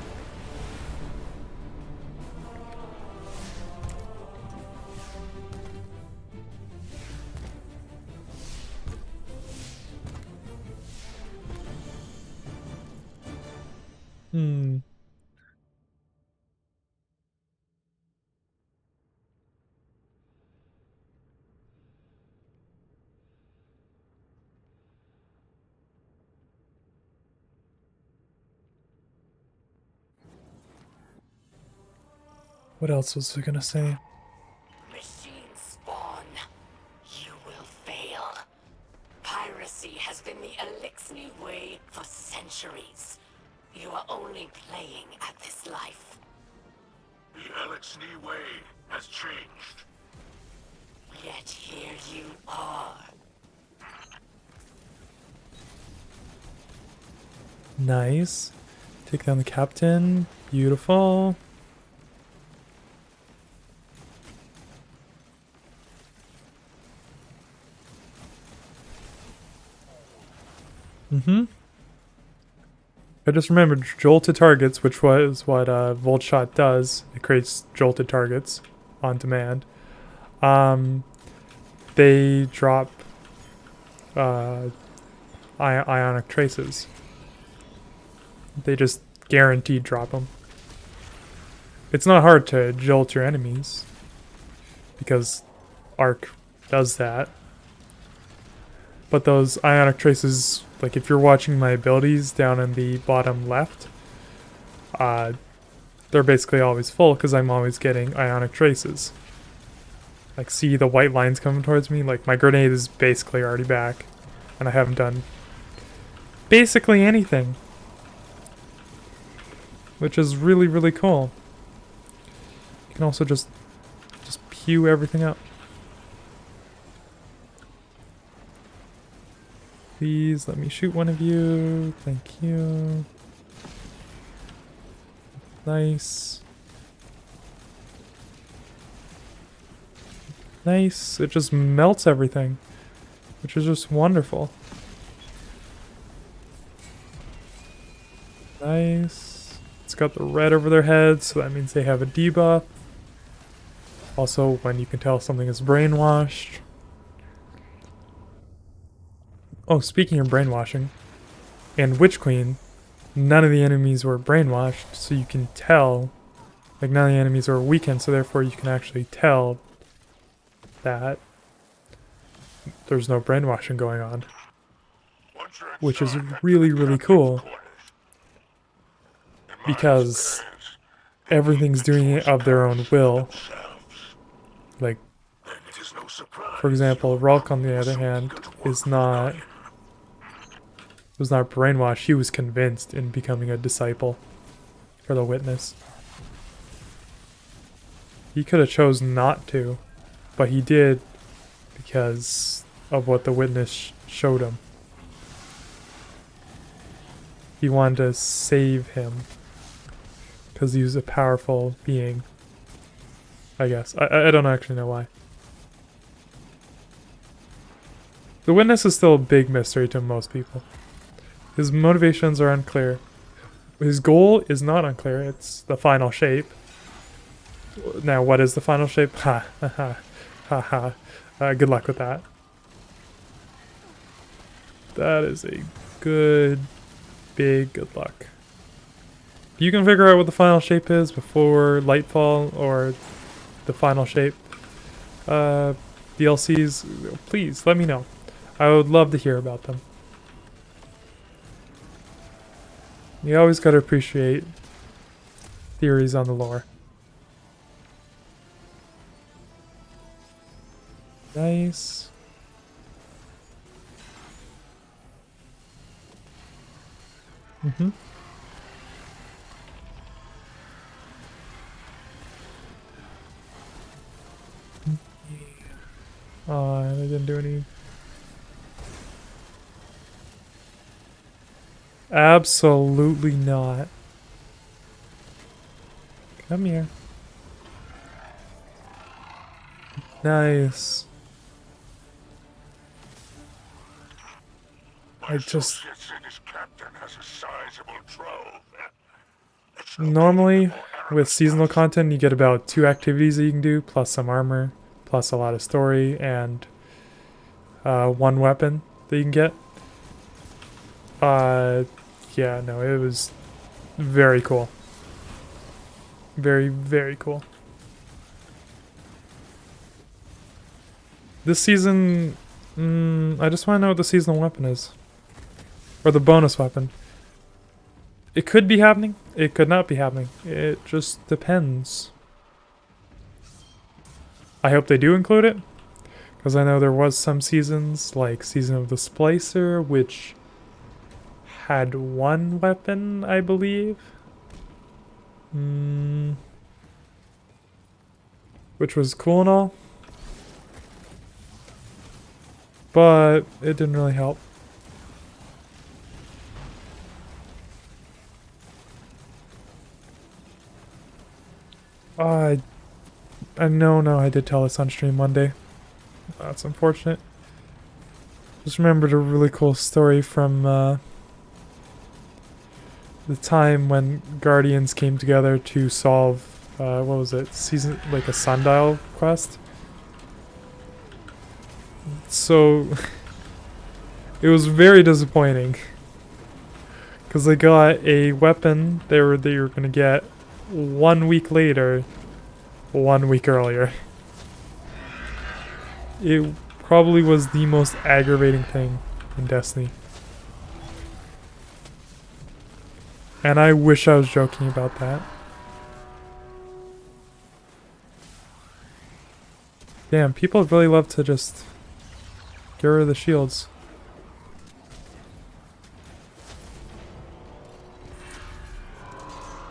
What else was I gonna say? Machine spawn. You will fail. Piracy has been the Elixir way for centuries. You are only playing at this life. The Elixir way has changed. Yet here you are. Nice. Take down the captain. Beautiful. I just remembered jolted targets, which was what Volt Shot does. It creates jolted targets on demand. They drop ionic traces. They just guaranteed drop them. It's not hard to jolt your enemies because Arc does that. But those ionic traces, like if you're watching my abilities down in the bottom left, they're basically always full because I'm always getting ionic traces. Like, see the white lines coming towards me? Like, my grenade is basically already back, and I haven't done basically anything. Which is really, really cool. You can also just pew everything up. Please let me shoot one of you. Thank you. Nice. Nice. It just melts everything, which is just wonderful. Nice. It's got the red over their heads, so that means they have a debuff. Also, when you can tell something is brainwashed. Oh, speaking of brainwashing, in Witch Queen, none of the enemies were brainwashed, so you can tell, like, none of the enemies were weakened, so therefore you can actually tell that there's no brainwashing going on, which is really, really cool, because everything's doing it of their own will. Like, for example, Rulk, on the other hand, is not was not brainwashed. He was convinced in becoming a disciple for the Witness. He could have chose not to, but he did because of what the Witness showed him. He wanted to save him because he was a powerful being. I guess. I don't actually know why. The Witness is still a big mystery to most people. His motivations are unclear. His goal is not unclear. It's the final shape. Now, what is the final shape? Ha ha ha ha ha. Good luck with that. That is a good, big good luck. If you can figure out what the final shape is before Lightfall or the final shape DLCs, please let me know. I would love to hear about them. You always gotta appreciate theories on the lore. Nice. Mm-hmm. Oh, they didn't do any. Absolutely not. Come here. Nice. My associate said his captain has a sizable trove. It's no Normally, more with arrogant seasonal guys. content, you get about 2 activities that you can do, plus some armor, plus a lot of story, and 1 weapon that you can get. Yeah, no, it was very cool. Very, very cool. This season, I just want to know what the seasonal weapon is. Or the bonus weapon. It could be happening, it could not be happening. It just depends. I hope they do include it, because I know there was some seasons, like Season of the Splicer, which had 1 weapon, I believe. Which was cool and all. But it didn't really help. No, I did tell us on stream Monday. That's unfortunate. Just remembered a really cool story from the time when Guardians came together to solve, what was it, like a sundial quest? So, it was very disappointing. Because they got a weapon they were going to get 1 week later, 1 week earlier. It probably was the most aggravating thing in Destiny. And I wish I was joking about that. Damn, people really love to just get rid of the shields.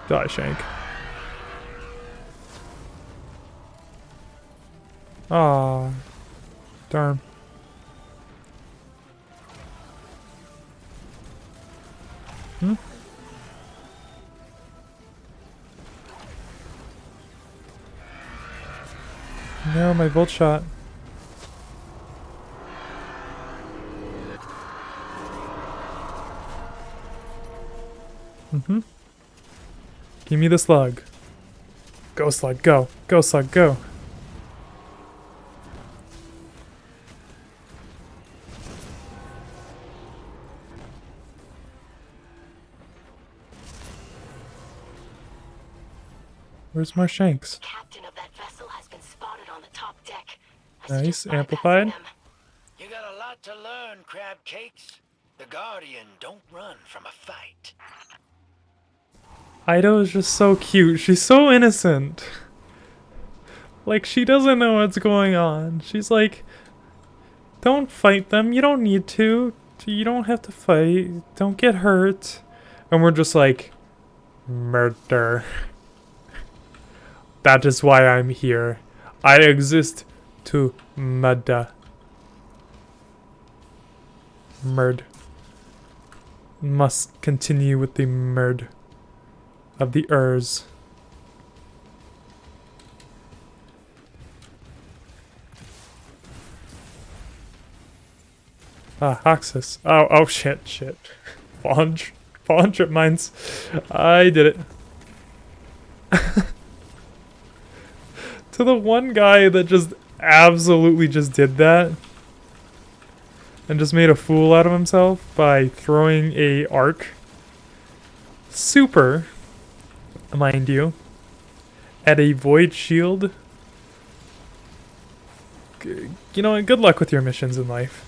Die, Shank. Ah, darn. No, my volt shot. Give me the slug. Go, slug, go. Go, slug, go. Where's my Shanks? Captain of that vessel has been spotted on the top deck. Nice, amplified. You got a lot to learn, crab cakes. The Guardian don't run from a fight. Ido is just so cute. She's so innocent. Like, she doesn't know what's going on. She's like, don't fight them. You don't need to. You don't have to fight. Don't get hurt. And we're just like, murder. That is why I'm here. I exist to murder. Murd. Must continue with the murd of the Urs. Ah, Hoxus. Oh, shit. Fallen trip mines. I did it. To the one guy that just absolutely just did that. And just made a fool out of himself by throwing a arc. Super, mind you. At a void shield. You know what? Good luck with your missions in life.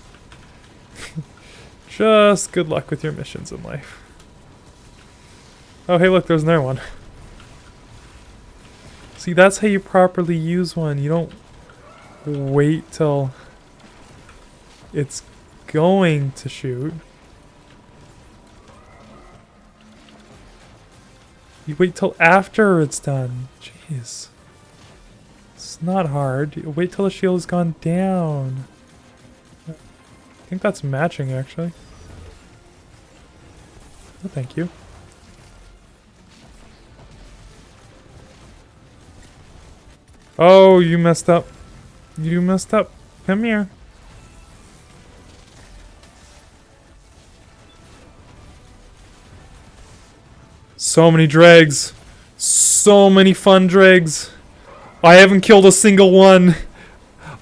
Just good luck with your missions in life. Oh, hey, look, there's another one. See, that's how you properly use one. You don't wait till it's going to shoot. You wait till after it's done. Jeez. It's not hard. You wait till the shield has gone down. I think that's matching, actually. Oh, thank you. Oh, you messed up. You messed up. Come here. So many dregs. So many fun dregs. I haven't killed a single one.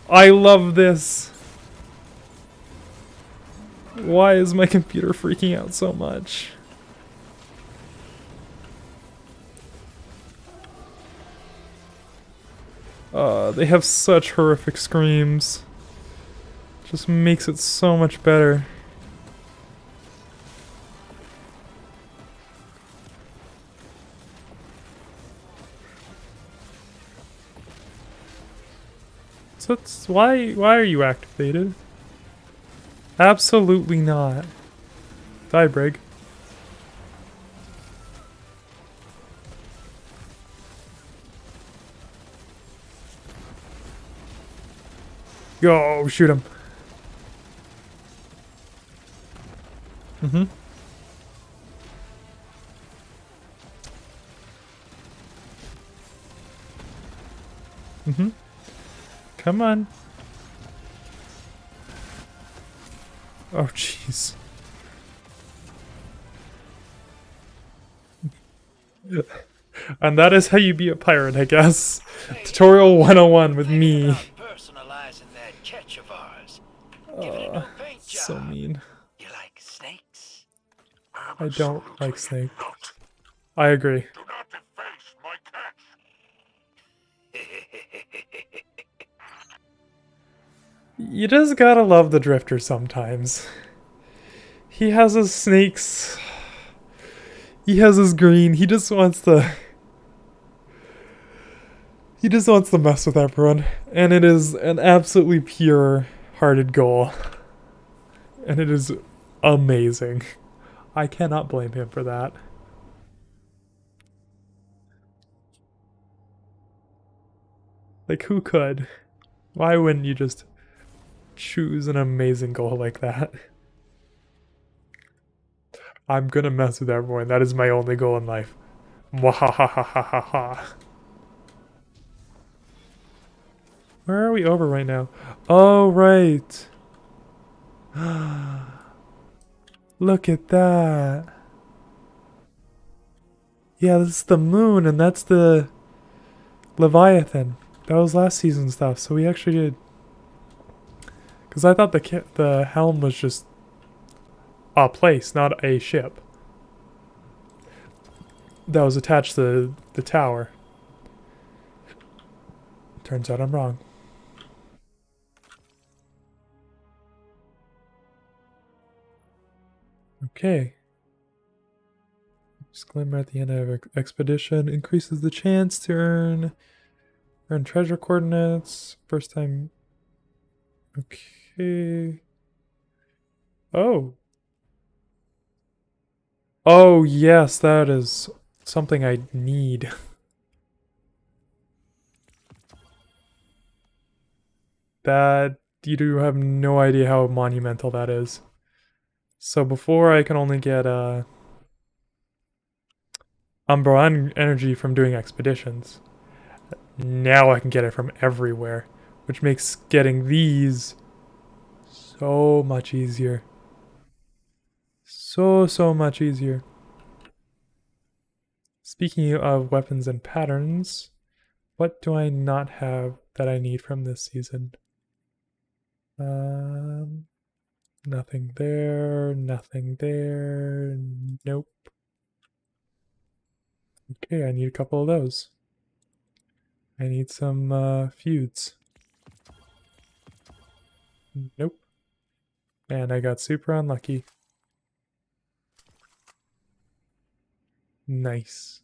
I love this. Why is my computer freaking out so much? They have such horrific screams. Just makes it so much better. So it's why are you activated? Absolutely not. Die, Brig. Go, shoot him. Mm-hmm. Mm-hmm. Come on. Oh, jeez. And that is how you be a pirate, I guess. Tutorial 101 with me. Personalizing that catch of ours. Give it a new paint job. So mean. You like snakes? I don't like snake. Not. I agree. Do not deface my catch. You just gotta love the Drifter sometimes. He has his snakes. He has his green. He just wants to... He just wants to mess with everyone. And it is an absolutely pure-hearted goal. And it is amazing. I cannot blame him for that. Like, who could? Why wouldn't you just choose an amazing goal like that? I'm gonna mess with everyone. That is my only goal in life. Mwahahahaha. Where are we over right now? Oh, right. Look at that. Yeah, this is the moon, and that's the Leviathan. That was last season stuff, so we actually did. Because I thought the helm was just a place, not a ship. That was attached to the tower. Turns out I'm wrong. Okay. Disclaimer at the end of expedition increases the chance to earn treasure coordinates. First time. Okay. Oh. Oh, yes, that is something I need. That, you do have no idea how monumental that is. So before I can only get Umbra energy from doing expeditions. Now I can get it from everywhere, which makes getting these so much easier. So much easier. Speaking of weapons and patterns, what do I not have that I need from this season? Nothing there, nothing there, nope. Okay, I need a couple of those. I need some feuds. Nope. And I got super unlucky. Nice.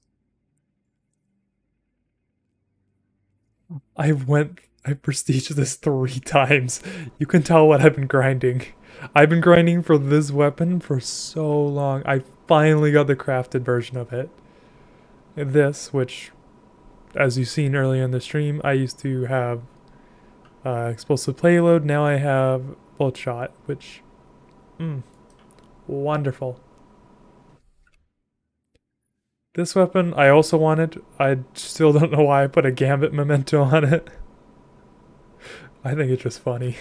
I've prestiged this 3 times. You can tell what I've been grinding. I've been grinding for this weapon for so long. I finally got the crafted version of it. This, which, as you've seen earlier in the stream, I used to have explosive payload. Now I have bolt shot, which, wonderful. This weapon I also wanted. I still don't know why I put a Gambit memento on it. I think it's just funny.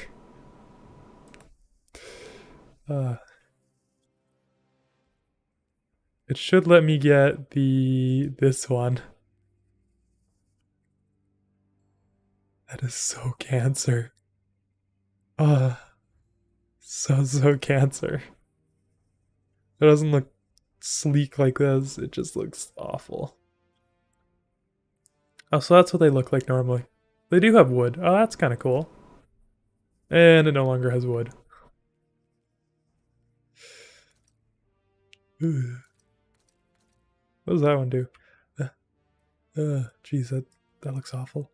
It should let me get this one. That is so Cancer. So Cancer. It doesn't look sleek like this, it just looks awful. Oh, so that's what they look like normally. They do have wood. Oh, that's kind of cool. And it no longer has wood. What does that one do? Geez, that looks awful.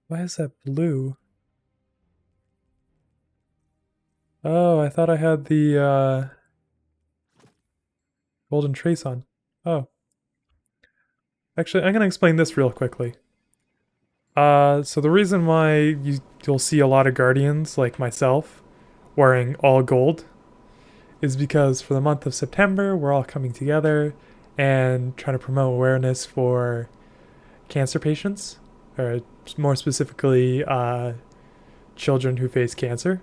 Why is that blue? Oh, I thought I had the golden trace on. Oh. Actually, I'm going to explain this real quickly. So the reason why you'll see a lot of Guardians, like myself, wearing all gold is because for the month of September, we're all coming together and trying to promote awareness for cancer patients, or more specifically, children who face cancer.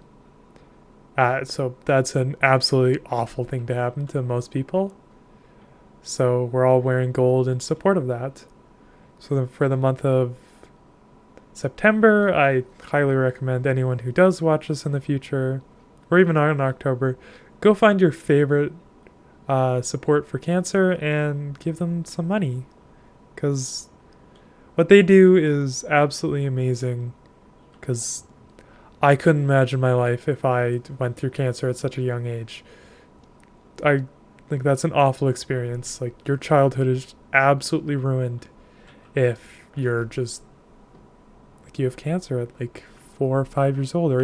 So that's an absolutely awful thing to happen to most people. So we're all wearing gold in support of that. So for the month of September, I highly recommend anyone who does watch this in the future, or even in October, go find your favorite support for cancer and give them some money. Because what they do is absolutely amazing. Because I couldn't imagine my life if I went through cancer at such a young age. I think that's an awful experience. Like, your childhood is absolutely ruined if you're just, like, you have cancer at like 4 or 5 years old, or